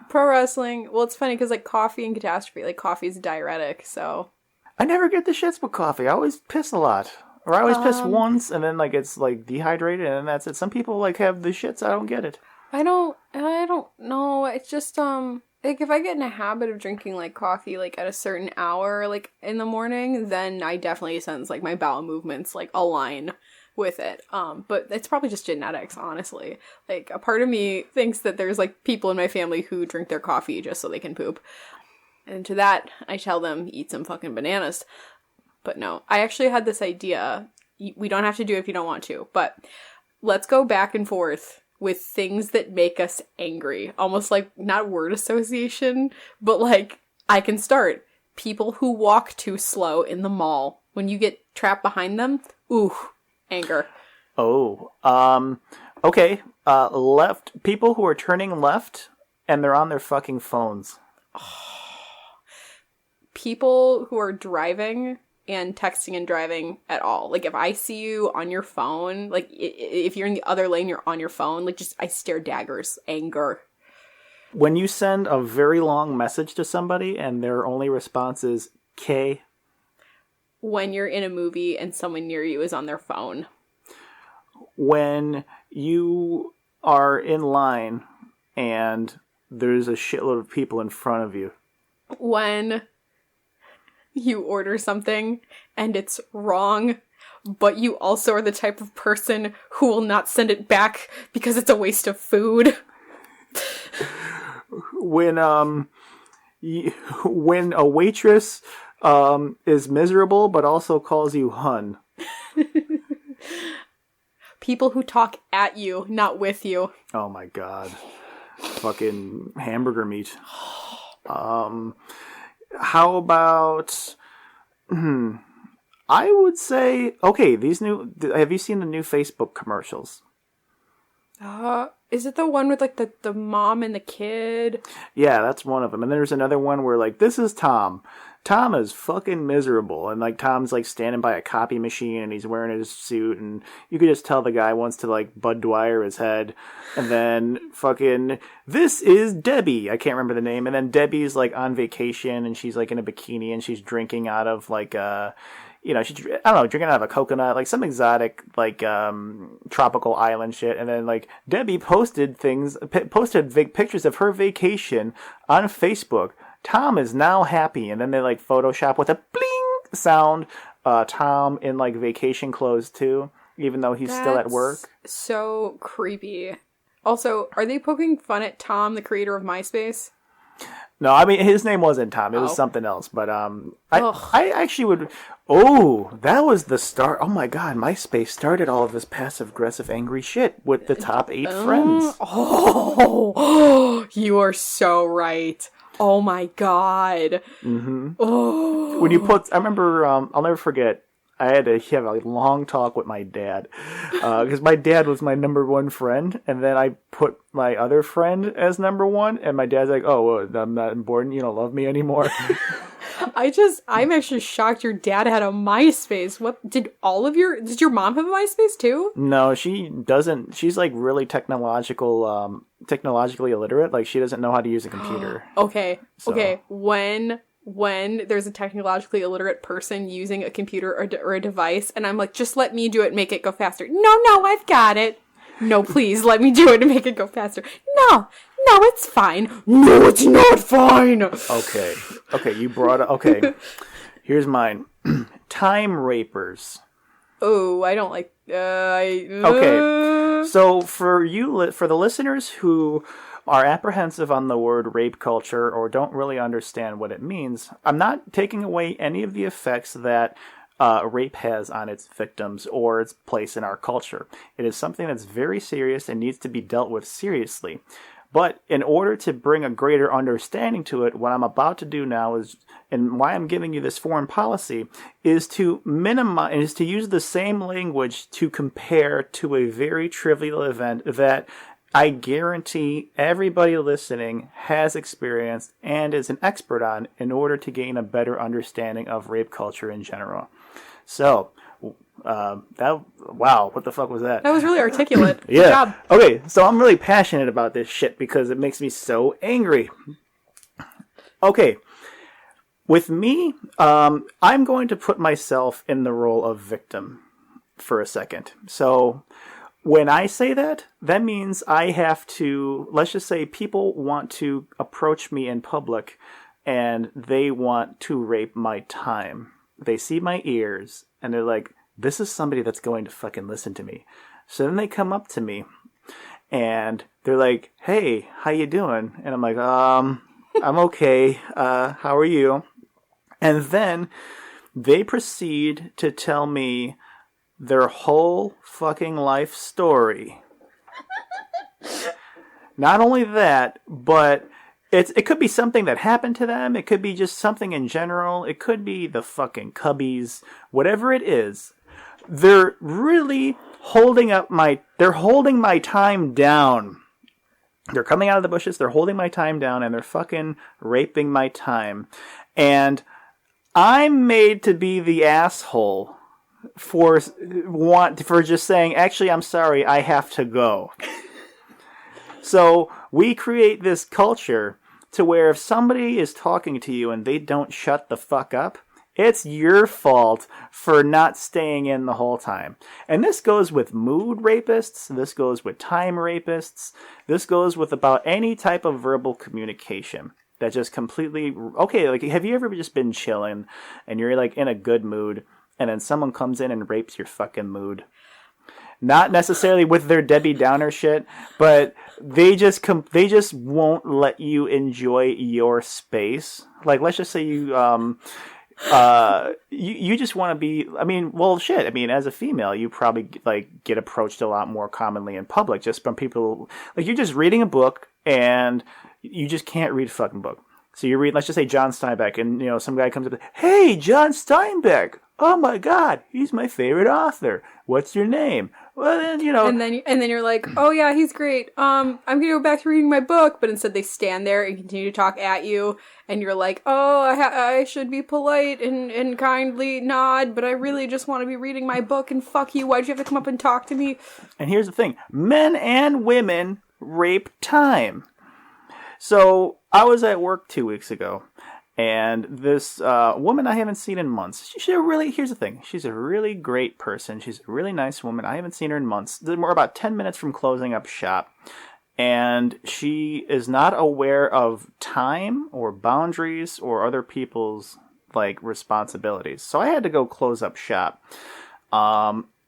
Pro wrestling. Well, it's funny because like coffee and catastrophe. Like coffee is a diuretic, so. I never get the shits with coffee. I always piss a lot. Or I always piss once, and then, like, it's, like, dehydrated, and then that's it. Some people, like, have the shits. I don't get it. I don't know. It's just, like, if I get in a habit of drinking, like, coffee, like, at a certain hour, like, in the morning, then I definitely sense, like, my bowel movements, like, align with it. But it's probably just genetics, honestly. Like, a part of me thinks that there's, like, people in my family who drink their coffee just so they can poop. And to that, I tell them, eat some fucking bananas. But no, I actually had this idea. We don't have to do it if you don't want to, but let's go back and forth with things that make us angry. Almost like, not word association, but like, I can start. People who walk too slow in the mall. When you get trapped behind them, ooh, anger. Oh, okay. People who are turning left and they're on their fucking phones. People who are driving and texting and driving at all. Like, if I see you on your phone, like, if you're in the other lane, you're on your phone, like, just, I stare daggers. Anger. When you send a very long message to somebody and their only response is K. When you're in a movie and someone near you is on their phone. When you are in line and there's a shitload of people in front of you. When you order something and it's wrong, but you also are the type of person who will not send it back because it's a waste of food. When when a waitress is miserable but also calls you hun. People who talk at you, not with you. Oh my god. Fucking hamburger meat. How about, I would say, okay, have you seen the new Facebook commercials? Is it the one with, like, the mom and the kid? Yeah, that's one of them. And there's another one where, like, this is Tom. Tom is fucking miserable. And, like, Tom's, like, standing by a copy machine and he's wearing his suit. And you could just tell the guy wants to, like, Bud Dwyer his head. And then fucking, this is Debbie. I can't remember the name. And then Debbie's, like, on vacation and she's, like, in a bikini and she's drinking out of, like, she's, I don't know, drinking out of a coconut, like some exotic, like, tropical island shit. And then, like, Debbie posted pictures of her vacation on Facebook. Tom is now happy. And then they, like, Photoshop with a bling sound, Tom in, like, vacation clothes, too, even though he's still at work. So creepy. Also, are they poking fun at Tom, the creator of MySpace? No, I mean, his name wasn't Tom. It was something else. But I actually would... Oh, that was the start. Oh, my God. MySpace started all of this passive-aggressive, angry shit with the top 8 friends. Oh, you are so right. Oh, my God. Mm-hmm. Oh. When you put... I remember... I'll never forget. I had to have a long talk with my dad. Because my dad was my number 1 friend. And then I put my other friend as number 1. And my dad's like, oh, well, I'm not important. You don't love me anymore. I'm actually shocked your dad had a MySpace. What, did your mom have a MySpace too? No, she doesn't. She's like really technologically illiterate. Like she doesn't know how to use a computer. Okay. When there's a technologically illiterate person using a computer or a device, and I'm like, just let me do it and make it go faster. No, I've got it. No, please, let me do it and make it go faster. No, it's fine. No, it's not fine. Okay, you brought up... Okay, here's mine. Time rapers. Oh, I don't like... Okay, so for the listeners who are apprehensive on the word rape culture or don't really understand what it means, I'm not taking away any of the effects that rape has on its victims or its place in our culture. It is something that's very serious and needs to be dealt with seriously. But in order to bring a greater understanding to it, what I'm about to do now is, and why I'm giving you this foreign policy, is to use the same language to compare to a very trivial event that I guarantee everybody listening has experienced and is an expert on in order to gain a better understanding of rape culture in general. So, wow, what the fuck was that? That was really articulate. Yeah. Good job. Okay, so I'm really passionate about this shit because it makes me so angry. Okay. With me, I'm going to put myself in the role of victim for a second. So when I say that, that means I have to, let's just say people want to approach me in public and they want to rape my time. They see my ears and they're like, this is somebody that's going to fucking listen to me. So then they come up to me and they're like, hey, how you doing? And I'm like, I'm okay. How are you? And then they proceed to tell me their whole fucking life story. Not only that, but it could be something that happened to them. It could be just something in general. It could be the fucking cubbies. Whatever it is, they're really holding my time down. They're coming out of the bushes, they're holding my time down, and they're fucking raping my time. And I'm made to be the asshole for just saying, actually, I'm sorry, I have to go. So we create this culture to where if somebody is talking to you and they don't shut the fuck up, it's your fault for not staying in the whole time. And this goes with mood rapists, this goes with time rapists, this goes with about any type of verbal communication. That just completely, okay, like, have you ever just been chilling and you're like in a good mood and then someone comes in and rapes your fucking mood? Not necessarily with their Debbie Downer shit, but they just won't let you enjoy your space. Like, let's just say you just want to be, I mean, well, shit. I mean, as a female, you probably like get approached a lot more commonly in public just from people, like you're just reading a book and you just can't read a fucking book. So you read, let's just say John Steinbeck, and you know some guy comes up, hey, John Steinbeck, oh my God, he's my favorite author. What's your name? Well, then and then you're like, oh yeah, he's great. I'm gonna go back to reading my book, but instead they stand there and continue to talk at you, and you're like, oh, I should be polite and kindly nod, but I really just want to be reading my book. And fuck you, why'd you have to come up and talk to me? And here's the thing: men and women rape time. So I was at work 2 weeks ago, and this woman I haven't seen in months. Here's the thing. She's a really great person. She's a really nice woman. I haven't seen her in months. We're about 10 minutes from closing up shop. And she is not aware of time or boundaries or other people's like responsibilities. So I had to go close up shop.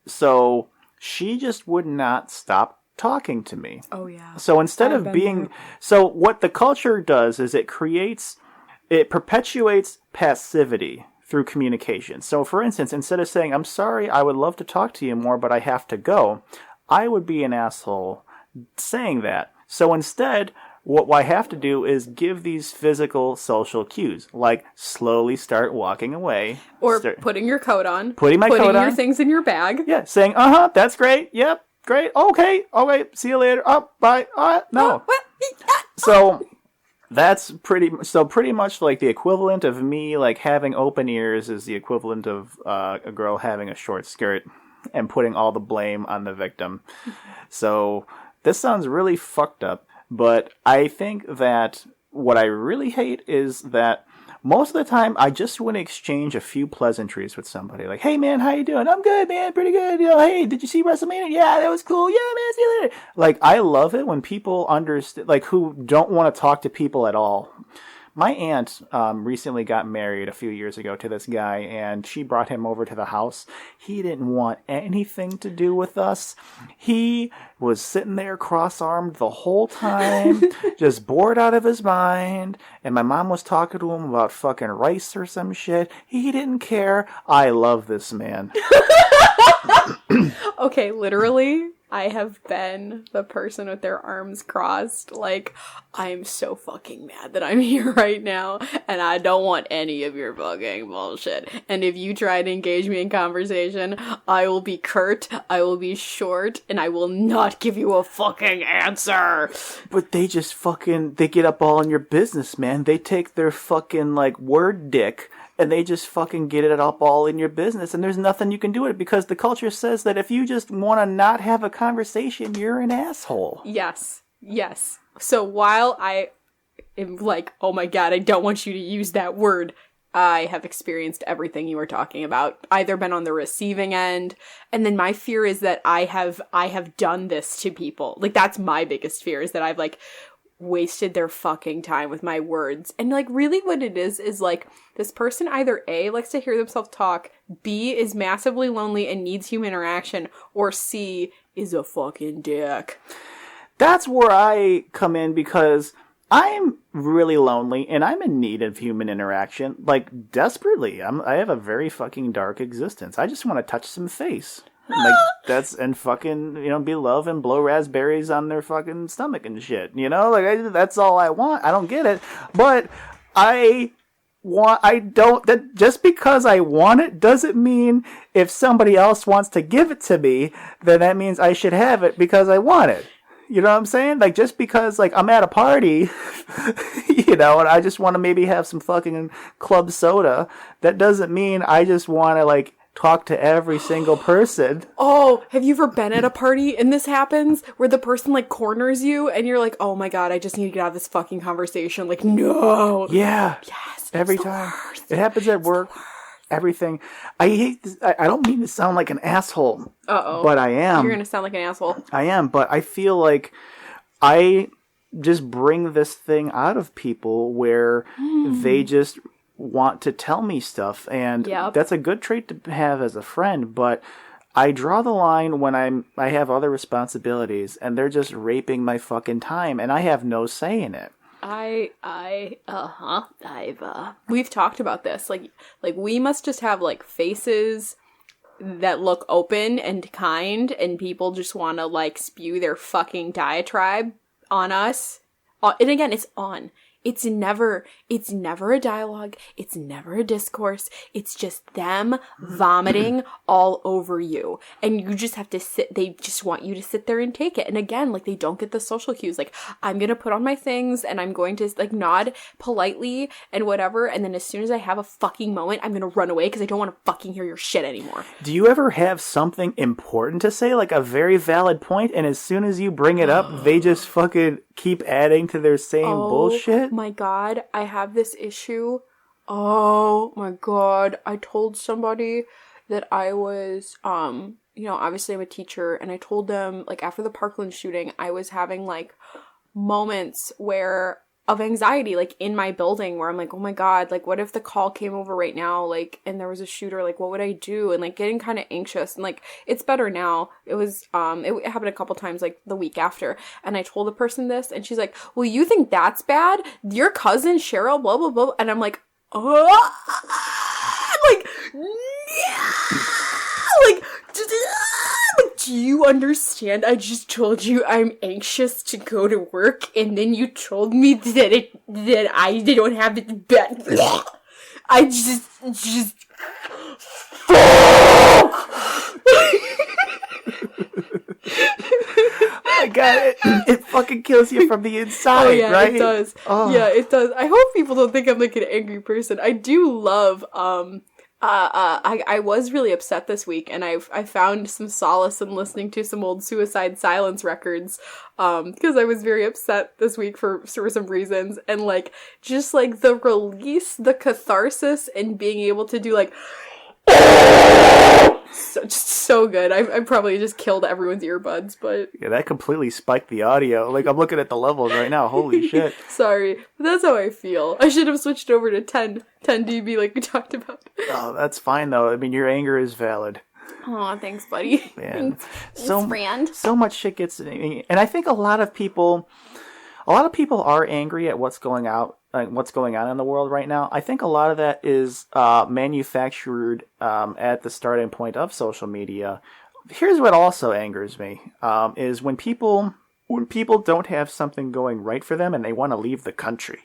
So she just would not stop talking to me. Oh yeah. So instead of being, so what the culture does is it perpetuates passivity through communication. So for instance, instead of saying, I'm sorry, I would love to talk to you more, but I have to go, I would be an asshole saying that. So instead, what I have to do is give these physical social cues, like slowly start walking away. Or putting your coat on. Putting my coat on. Putting your things in your bag. Yeah, saying, that's great, yep. Great. Okay. See you later. Oh, bye. No. So that's pretty much like the equivalent of me like having open ears is the equivalent of a girl having a short skirt and putting all the blame on the victim. So this sounds really fucked up, but I think that what I really hate is that most of the time, I just want to exchange a few pleasantries with somebody. Like, hey, man, how you doing? I'm good, man. Pretty good. Hey, did you see WrestleMania? Yeah, that was cool. Yeah, man, see you later. Like, I love it when people understand, like, who don't want to talk to people at all. My aunt recently got married a few years ago to this guy, and she brought him over to the house. He didn't want anything to do with us. He was sitting there cross-armed the whole time, just bored out of his mind, and my mom was talking to him about fucking rice or some shit. He didn't care. I love this man. Okay, literally, I have been the person with their arms crossed. Like, I am so fucking mad that I'm here right now, and I don't want any of your fucking bullshit. And if you try to engage me in conversation, I will be curt, I will be short, and I will not give you a fucking answer. But they just they get up all in your business, man. They take their fucking, like, word dick, and they just fucking get it up all in your business, and there's nothing you can do with it, because the culture says that if you just want to not have a conversation, you're an asshole. Yes. So while I am like, oh my God, I don't want you to use that word I have experienced everything you were talking about, either been on the receiving end, and then my fear is that I have done this to people. Like, that's my biggest fear, is that I've, like, wasted their fucking time with my words. And, like, really what it is, like, this person either A, likes to hear themselves talk, B, is massively lonely and needs human interaction, or C, is a fucking dick. That's where I come in, because I'm really lonely and I'm in need of human interaction, like, desperately. I have a very fucking dark existence. I just want to touch some face. Like, and fucking, be love and blow raspberries on their fucking stomach and shit, Like, that's all I want. I don't get it. But just because I want it doesn't mean if somebody else wants to give it to me, then that means I should have it because I want it. You know what I'm saying? Like, just because, like, I'm at a party, and I just want to maybe have some fucking club soda, that doesn't mean I just want to, like, talk to every single person. Oh, have you ever been at a party and this happens where the person, like, corners you and you're like, oh my god, I just need to get out of this fucking conversation. Like, no. Yeah. Yes. Every time. It happens at work. Everything. I hate this. I don't mean to sound like an asshole. Uh-oh. But I am. You're going to sound like an asshole. I am, but I feel like I just bring this thing out of people where they just want to tell me stuff. And that's a good trait to have as a friend, but I draw the line when I have other responsibilities and they're just raping my fucking time and I have no say in it. We've talked about this. Like we must just have, like, faces that look open and kind, and people just want to, like, spew their fucking diatribe on us. And again, it's on. It's never a dialogue. It's never a discourse. It's just them vomiting all over you. And you just have to sit, they just want you to sit there and take it. And again, like, they don't get the social cues. Like, I'm going to put on my things and I'm going to, like, nod politely and whatever. And then as soon as I have a fucking moment, I'm going to run away because I don't want to fucking hear your shit anymore. Do you ever have something important to say, like a very valid point, and as soon as you bring it up, they just fucking keep adding to their same bullshit? Oh my god, I have this issue. Oh my god, I told somebody that I was, obviously I'm a teacher, and I told them, like, after the Parkland shooting, I was having, like, moments of anxiety, like, in my building, where I'm like, oh my god, like, what if the call came over right now, like, and there was a shooter, like, what would I do? And, like, getting kind of anxious, and, like, it's better now. It was, it happened a couple times, like, the week after, and I told the person this, and she's like, well, you think that's bad? Your cousin Cheryl, blah, blah, blah, and I'm like, oh, like, yeah, like, do you understand? I just told you I'm anxious to go to work, and then you told me that I don't have it bad. I just I got it. It fucking kills you from the inside, yeah, right? It does. Oh. Yeah, it does. I hope people don't think I'm, like, an angry person. I do love, I was really upset this week, and I found some solace in listening to some old Suicide Silence records, because I was very upset this week for some reasons, and, like, just, like, the release, the catharsis, and being able to do, like, so good. I probably just killed everyone's earbuds, but yeah, that completely spiked the audio. Like, I'm looking at the levels right now. Holy shit. Sorry, but that's how I feel. I should have switched over to 10 dB like we talked about. Oh, that's fine though. I mean, your anger is valid. Aw, thanks, buddy. Man, thanks, friend. So much shit gets, and I think a lot of people are angry at what's going on in the world right now. I think a lot of that is manufactured at the starting point of social media. Here's what also angers me: is when people don't have something going right for them and they want to leave the country.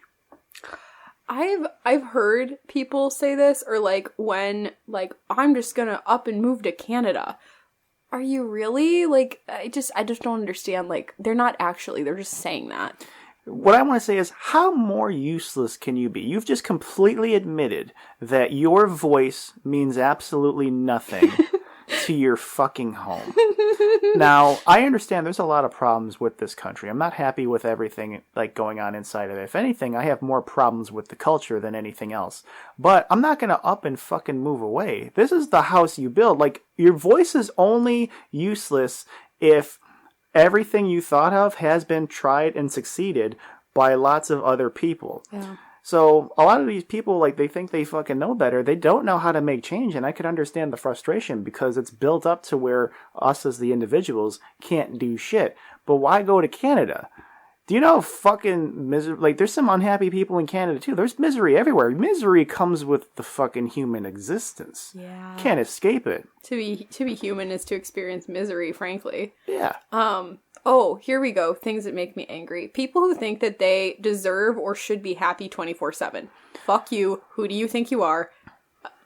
I've heard people say this, or like when, like, I'm just gonna up and move to Canada. Are you really? Like, I just don't understand. Like, they're not actually, they're just saying that. What I want to say is, how more useless can you be? You've just completely admitted that your voice means absolutely nothing to your fucking home. Now, I understand there's a lot of problems with this country. I'm not happy with everything like going on inside of it. If anything, I have more problems with the culture than anything else. But I'm not going to up and fucking move away. This is the house you build. Like, your voice is only useless if everything you thought of has been tried and succeeded by lots of other people. Yeah. So a lot of these people, like, they think they fucking know better. They don't know how to make change, and I could understand the frustration because it's built up to where us as the individuals can't do shit. But why go to Canada? Do you know fucking misery? Like, there's some unhappy people in Canada too. There's misery everywhere. Misery comes with the fucking human existence. Yeah. Can't escape it. To be human is to experience misery, frankly. Yeah. Oh, here we go. Things that make me angry. People who think that they deserve or should be happy 24/7. Fuck you. Who do you think you are?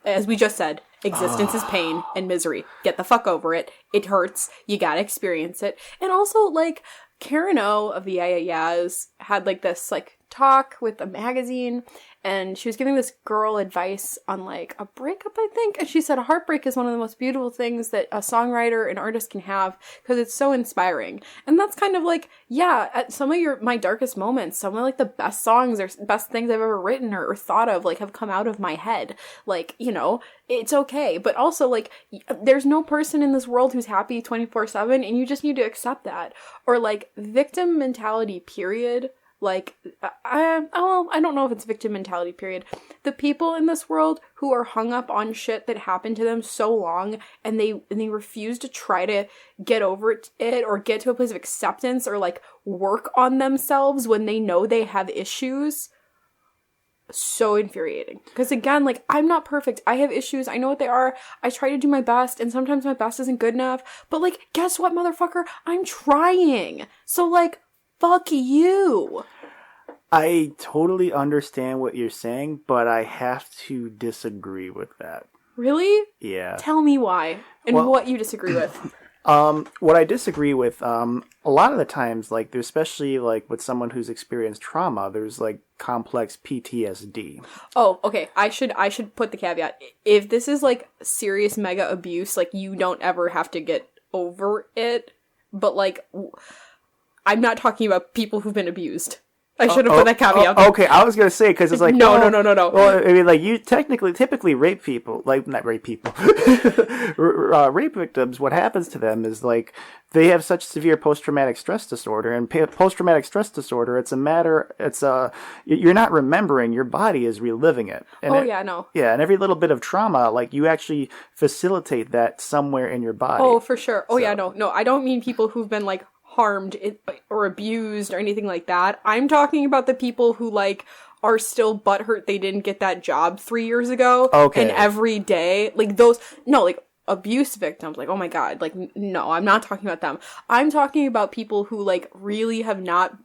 As we just said, existence is pain and misery. Get the fuck over it. It hurts. You gotta experience it. And also, like, Karen O of the AAAHHHH had, like, this, like, talk with a magazine, and she was giving this girl advice on, like, a breakup, I think, and she said a heartbreak is one of the most beautiful things that a songwriter and artist can have because it's so inspiring. And that's kind of like, yeah, at some of my darkest moments, some of, like, the best songs or best things I've ever written or thought of, like, have come out of my head. Like, you know, it's okay. But also, like, there's no person in this world who's happy 24/7, and you just need to accept that. Or, like, victim mentality, period. Like, I don't know if it's victim mentality, period. The people in this world who are hung up on shit that happened to them so long, and they refuse to try to get over it or get to a place of acceptance or, like, work on themselves when they know they have issues. So infuriating. Because, again, like, I'm not perfect. I have issues. I know what they are. I try to do my best, and sometimes my best isn't good enough. But, like, guess what, motherfucker? I'm trying. So, like, fuck you. I totally understand what you're saying, but I have to disagree with that. Really? Yeah. Tell me why and what you disagree with. What I disagree with, a lot of the times, like, there's especially, like, with someone who's experienced trauma, there's, like, complex PTSD. Oh, okay. I should put the caveat. If this is, like, serious mega abuse, like, you don't ever have to get over it. But, like, I'm not talking about people who've been abused. I should have put that caveat there. Okay, I was going to say, because it's like... No. Well, I mean, like, you typically rape people. Like, not rape people. Rape victims, what happens to them is, like, they have such severe post-traumatic stress disorder. And post-traumatic stress disorder, you're not remembering, your body is reliving it. And Yeah, and every little bit of trauma, like, you actually facilitate that somewhere in your body. Oh, for sure. Oh, so. Yeah, no, I don't mean people who've been, like, harmed or abused or anything like that. I'm talking about the people who, like, are still butthurt they didn't get that job 3 years ago. Okay. And every day, like, those, no, like, abuse victims, like, oh my god, like, no, I'm not talking about them. I'm talking about people who, like, really have not,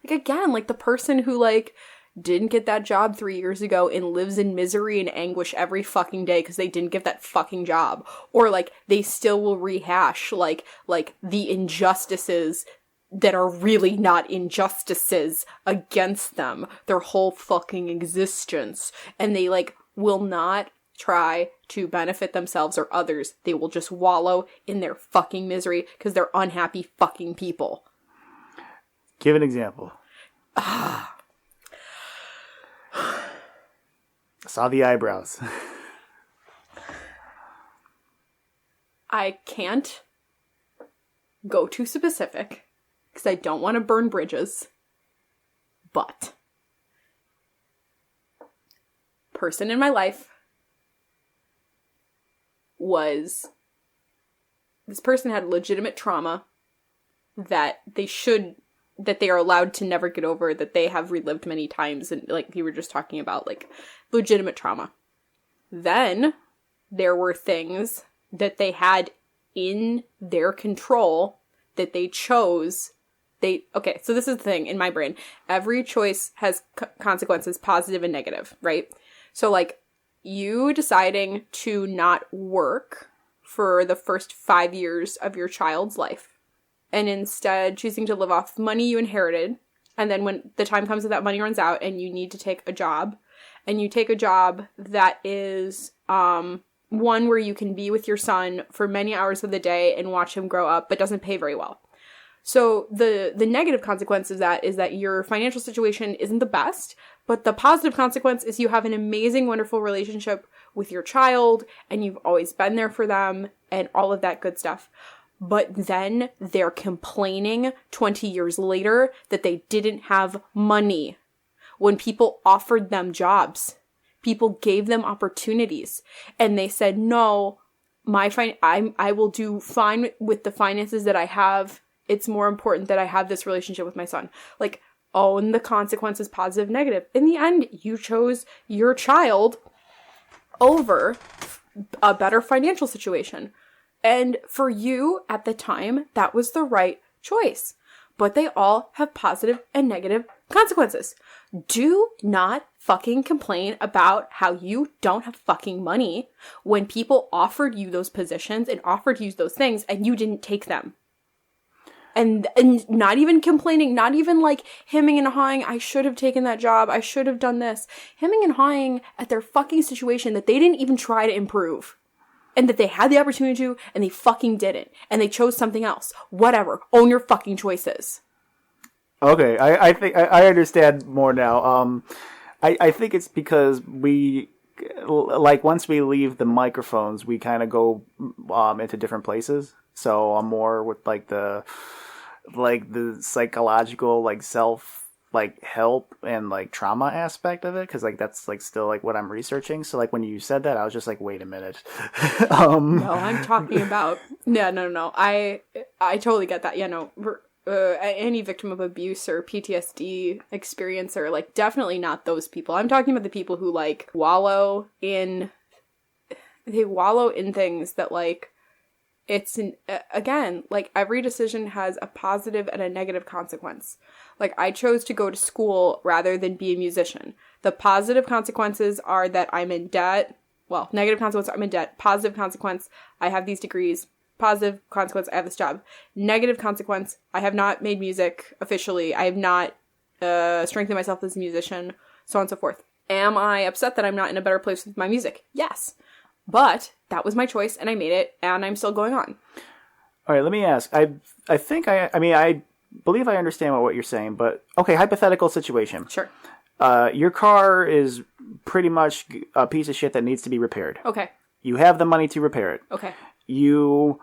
like, again, like, the person who, like, didn't get that job 3 years ago and lives in misery and anguish every fucking day because they didn't get that fucking job. Or, like, they still will rehash, like the injustices that are really not injustices against them their whole fucking existence. And they, like, will not try to benefit themselves or others. They will just wallow in their fucking misery because they're unhappy fucking people. Give an example. Saw the eyebrows. I can't go too specific because I don't want to burn bridges. But person in my life this person had legitimate trauma that they are allowed to never get over, that they have relived many times, and, like, you were just talking about, like, legitimate trauma. Then there were things that they had in their control that they chose. Okay, so this is the thing in my brain. Every choice has consequences, positive and negative, right? So, like, you deciding to not work for the first 5 years of your child's life, and instead choosing to live off money you inherited, and then when the time comes that that money runs out and you need to take a job, and you take a job that is one where you can be with your son for many hours of the day and watch him grow up, but doesn't pay very well. So the negative consequence of that is that your financial situation isn't the best, but the positive consequence is you have an amazing, wonderful relationship with your child, and you've always been there for them, and all of that good stuff. But then they're complaining 20 years later that they didn't have money when people offered them jobs. People gave them opportunities, and they said, no, I will do fine with the finances that I have. It's more important that I have this relationship with my son. Like, own the consequences, positive, negative. In the end, you chose your child over a better financial situation. And for you at the time, that was the right choice. But they all have positive and negative consequences. Do not fucking complain about how you don't have fucking money when people offered you those positions and offered you those things and you didn't take them. And not even complaining, not even like hemming and hawing, I should have taken that job, I should have done this. Hemming and hawing at their fucking situation that they didn't even try to improve. And that they had the opportunity to, and they fucking didn't. And they chose something else. Whatever. Own your fucking choices. Okay, I think I understand more now. I think it's because we, like, once we leave the microphones, we kind of go into different places. So I'm more with like the psychological, like, self, like, help and like trauma aspect of it, because like that's like still like what I'm researching. So like when you said that, I was just like, wait a minute. No, I'm talking about no. I totally get that. Yeah, no. Any victim of abuse or PTSD experience are like definitely not those people. I'm talking about the people who like wallow in things that like it's again, like every decision has a positive and a negative consequence. Like I chose to go to school rather than be a musician. The positive consequences are that I'm in debt. Well, negative consequence, I'm in debt. Positive consequence, I have these degrees. Positive consequence, I have this job. Negative consequence, I have not made music officially. I have not strengthened myself as a musician, so on and so forth. Am I upset that I'm not in a better place with my music? Yes. But that was my choice, and I made it, and I'm still going on. All right, let me ask. I believe I understand what you're saying, but okay, hypothetical situation. Sure. Your car is pretty much a piece of shit that needs to be repaired. Okay. You have the money to repair it. Okay. You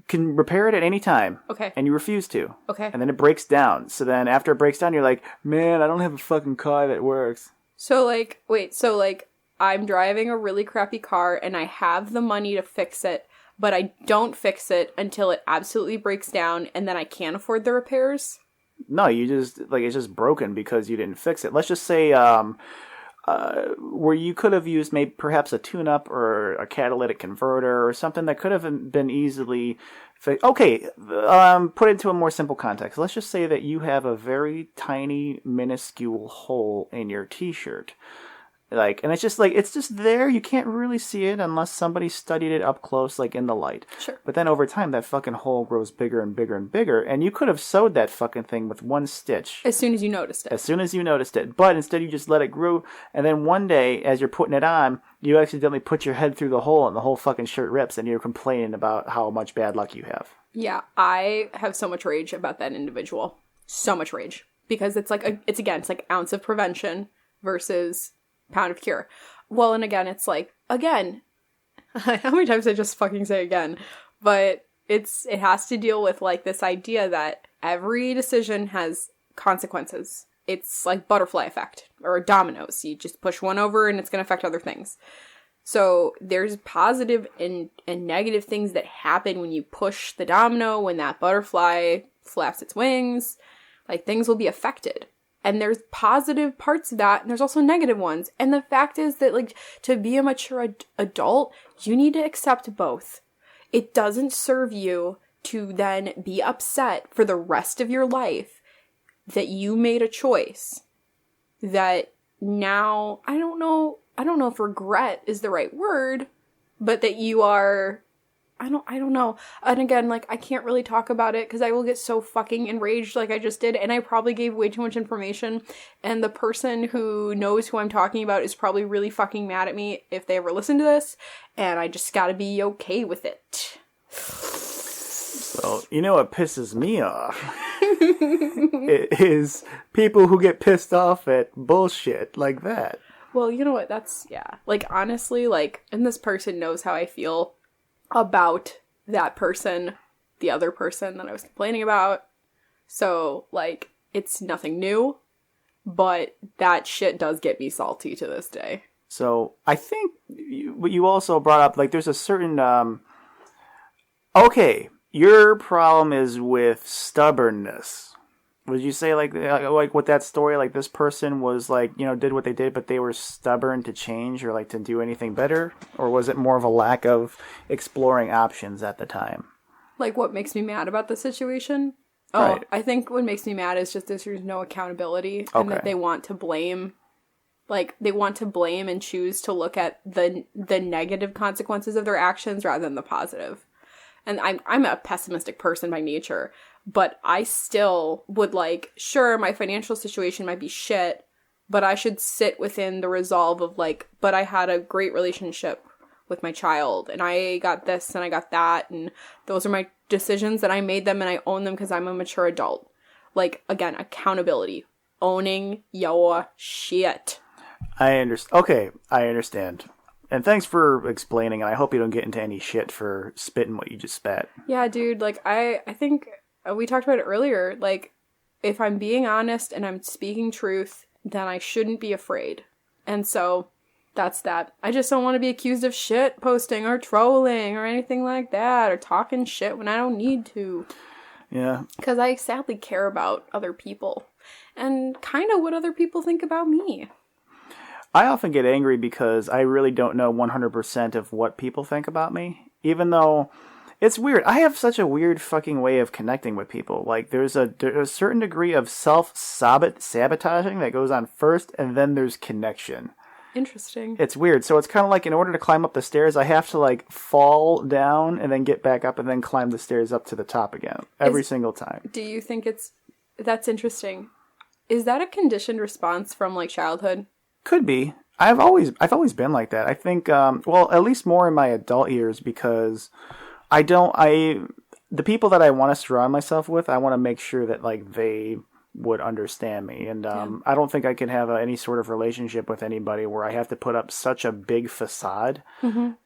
can repair it at any time. Okay. And you refuse to. Okay. And then it breaks down. So then after it breaks down, you're like, man, I don't have a fucking car that works. So like, wait, so like, I'm driving a really crappy car and I have the money to fix it, but I don't fix it until it absolutely breaks down and then I can't afford the repairs? No, you just, like, it's just broken because you didn't fix it. Let's just say, where you could have used maybe perhaps a tune-up or a catalytic converter or something that could have been easily fixed. Okay, put it into a more simple context. Let's just say that you have a very tiny, minuscule hole in your t-shirt. Like, and it's just there. You can't really see it unless somebody studied it up close, like in the light. Sure. But then over time, that fucking hole grows bigger and bigger and bigger, and you could have sewed that fucking thing with one stitch. As soon as you noticed it. As soon as you noticed it. But instead you just let it grow, and then one day, as you're putting it on, you accidentally put your head through the hole, and the whole fucking shirt rips, and you're complaining about how much bad luck you have. Yeah, I have so much rage about that individual. So much rage. Because it's like, it's like ounce of prevention versus pound of cure. Well, and again, it's like, again, how many times I just fucking say again? But it has to deal with like this idea that every decision has consequences. It's like butterfly effect or dominoes. You just push one over and it's going to affect other things. So there's positive and negative things that happen when you push the domino, when that butterfly flaps its wings. Like, things will be affected. And there's positive parts of that, and there's also negative ones. And the fact is that, like, to be a mature adult, you need to accept both. It doesn't serve you to then be upset for the rest of your life that you made a choice that now, I don't know if regret is the right word, but that you are I don't know. And again, like, I can't really talk about it because I will get so fucking enraged like I just did. And I probably gave way too much information. And the person who knows who I'm talking about is probably really fucking mad at me if they ever listen to this. And I just gotta be okay with it. So, you know what pisses me off? It is people who get pissed off at bullshit like that. Well, you know what? That's, yeah. Like, honestly, like, and this person knows how I feel about that person, the other person that I was complaining about. So, like, it's nothing new, but that shit does get me salty to this day. So, I think you also brought up, like, there's a certain, okay, your problem is with stubbornness. Would you say, like with that story, like, this person was, like, you know, did what they did, but they were stubborn to change or, like, to do anything better? Or was it more of a lack of exploring options at the time? Like, what makes me mad about the situation? Oh, right. I think what makes me mad is just there's no accountability. And that they want to blame. Like, they want to blame and choose to look at the negative consequences of their actions rather than the positive. And I'm a pessimistic person by nature. But I still would, like, sure, my financial situation might be shit, but I should sit within the resolve of, like, but I had a great relationship with my child, and I got this, and I got that, and those are my decisions, and I made them, and I own them because I'm a mature adult. Like, again, accountability. Owning your shit. I understand. Okay, I understand. And thanks for explaining, and I hope you don't get into any shit for spitting what you just spat. Yeah, dude, like, I think... we talked about it earlier, like, if I'm being honest and I'm speaking truth, then I shouldn't be afraid. And so, that's that. I just don't want to be accused of shit posting or trolling or anything like that, or talking shit when I don't need to. Yeah. Because I sadly care about other people, and kind of what other people think about me. I often get angry because I really don't know 100% of what people think about me, even though... It's weird. I have such a weird fucking way of connecting with people. Like, there's a certain degree of self-sabotaging that goes on first, and then there's connection. Interesting. It's weird. So it's kind of like, in order to climb up the stairs, I have to, like, fall down and then get back up and then climb the stairs up to the top again. Every single time. Do you think that's interesting? Is that a conditioned response from, like, childhood? Could be. I've always been like that. I think, well, at least more in my adult years, because... the people that I want to surround myself with, I want to make sure that, like, they would understand me. And I don't think I can have any sort of relationship with anybody where I have to put up such a big facade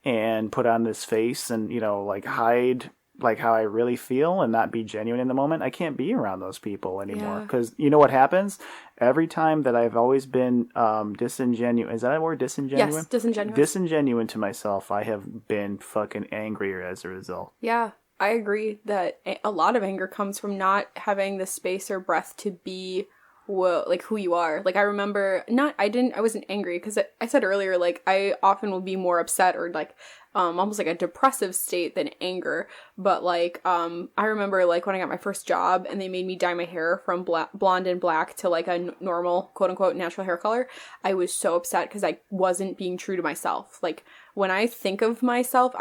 and put on this face and, you know, like, hide, like, how I really feel and not be genuine in the moment. I can't be around those people anymore. Because you know what happens? Every time that I've always been disingenuous, is that a word, disingenuous? Yes, disingenuous. Disingenuous to myself, I have been fucking angrier as a result. Yeah, I agree that a lot of anger comes from not having the space or breath to be like who you are. Like, I remember I wasn't angry because I said earlier, like, I often will be more upset or, like, almost like a depressive state than anger. But, like, I remember, like, when I got my first job and they made me dye my hair from blonde and black to, like, a normal, quote unquote, natural hair color, I was so upset because I wasn't being true to myself. Like, when I think of myself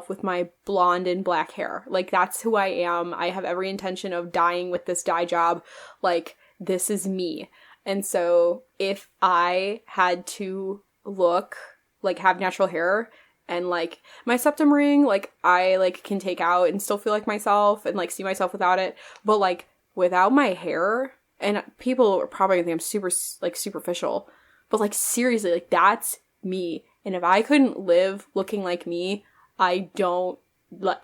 with my blonde and black hair. Like, that's who I am. I have every intention of dying with this dye job. Like, this is me. And so if I had to look, like, have natural hair and, like, my septum ring, like, I, like, can take out and still feel like myself and, like, see myself without it. But, like, without my hair, and people are probably gonna think I'm super, like, superficial, but, like, seriously, like, that's me. And if I couldn't live looking like me, I don't, like,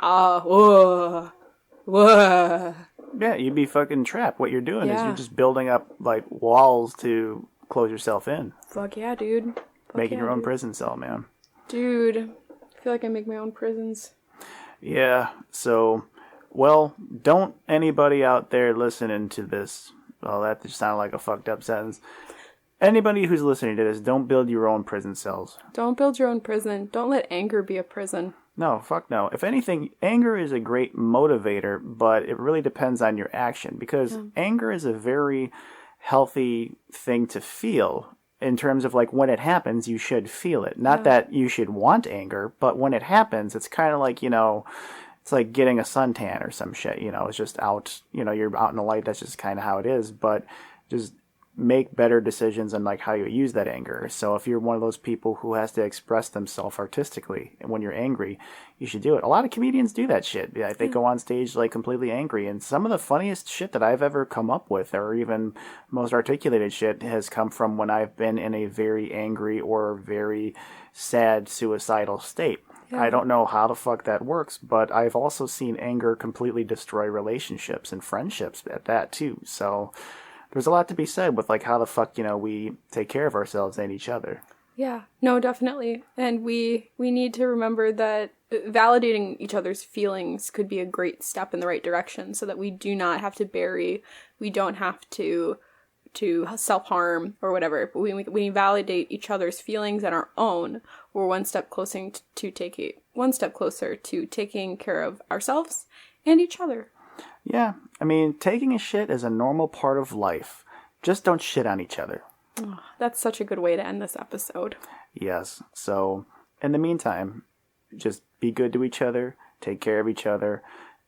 Yeah, you'd be fucking trapped. What you're doing is you're just building up, like, walls to close yourself in. Fuck yeah, dude. Making your own prison cell, man. Dude, I feel like I make my own prisons. Yeah, so, well, don't anybody out there listening to this, well, that just sounded like a fucked up sentence. Anybody who's listening to this, don't build your own prison cells. Don't build your own prison. Don't let anger be a prison. No, fuck no. If anything, anger is a great motivator, but it really depends on your action, because anger is a very healthy thing to feel. in terms of like when it happens, you should feel it. Not that you should want anger, but when it happens, it's kind of like, it's like getting a suntan or some shit, it's just out, you're out in the light. That's just kind of how it is. But just make better decisions on like how you use that anger. So if you're one of those people who has to express themselves artistically and when you're angry, you should do it. A lot of comedians do that shit. Yeah, they go on stage like completely angry, and some of the funniest shit that I've ever come up with, or even most articulated shit, has come from when I've been in a very angry or very sad suicidal state. Yeah. I don't know how the fuck that works, but I've also seen anger completely destroy relationships and friendships at that too. So there's a lot to be said with like how the fuck, we take care of ourselves and each other. Yeah, no, definitely. And we need to remember that validating each other's feelings could be a great step in the right direction, so that we do not have to bury, we don't have to self-harm or whatever. But we validate each other's feelings and our own. We're one step closer to taking care of ourselves and each other. Yeah, I mean, taking a shit is a normal part of life. Just don't shit on each other. Oh, that's such a good way to end this episode. Yes. So, in the meantime, just be good to each other, take care of each other,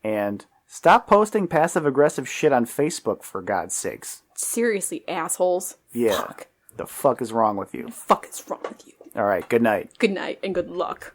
and stop posting passive-aggressive shit on Facebook, for God's sakes. Seriously, assholes. Yeah. Fuck. The fuck is wrong with you? The fuck is wrong with you? All right, good night. Good night, and good luck.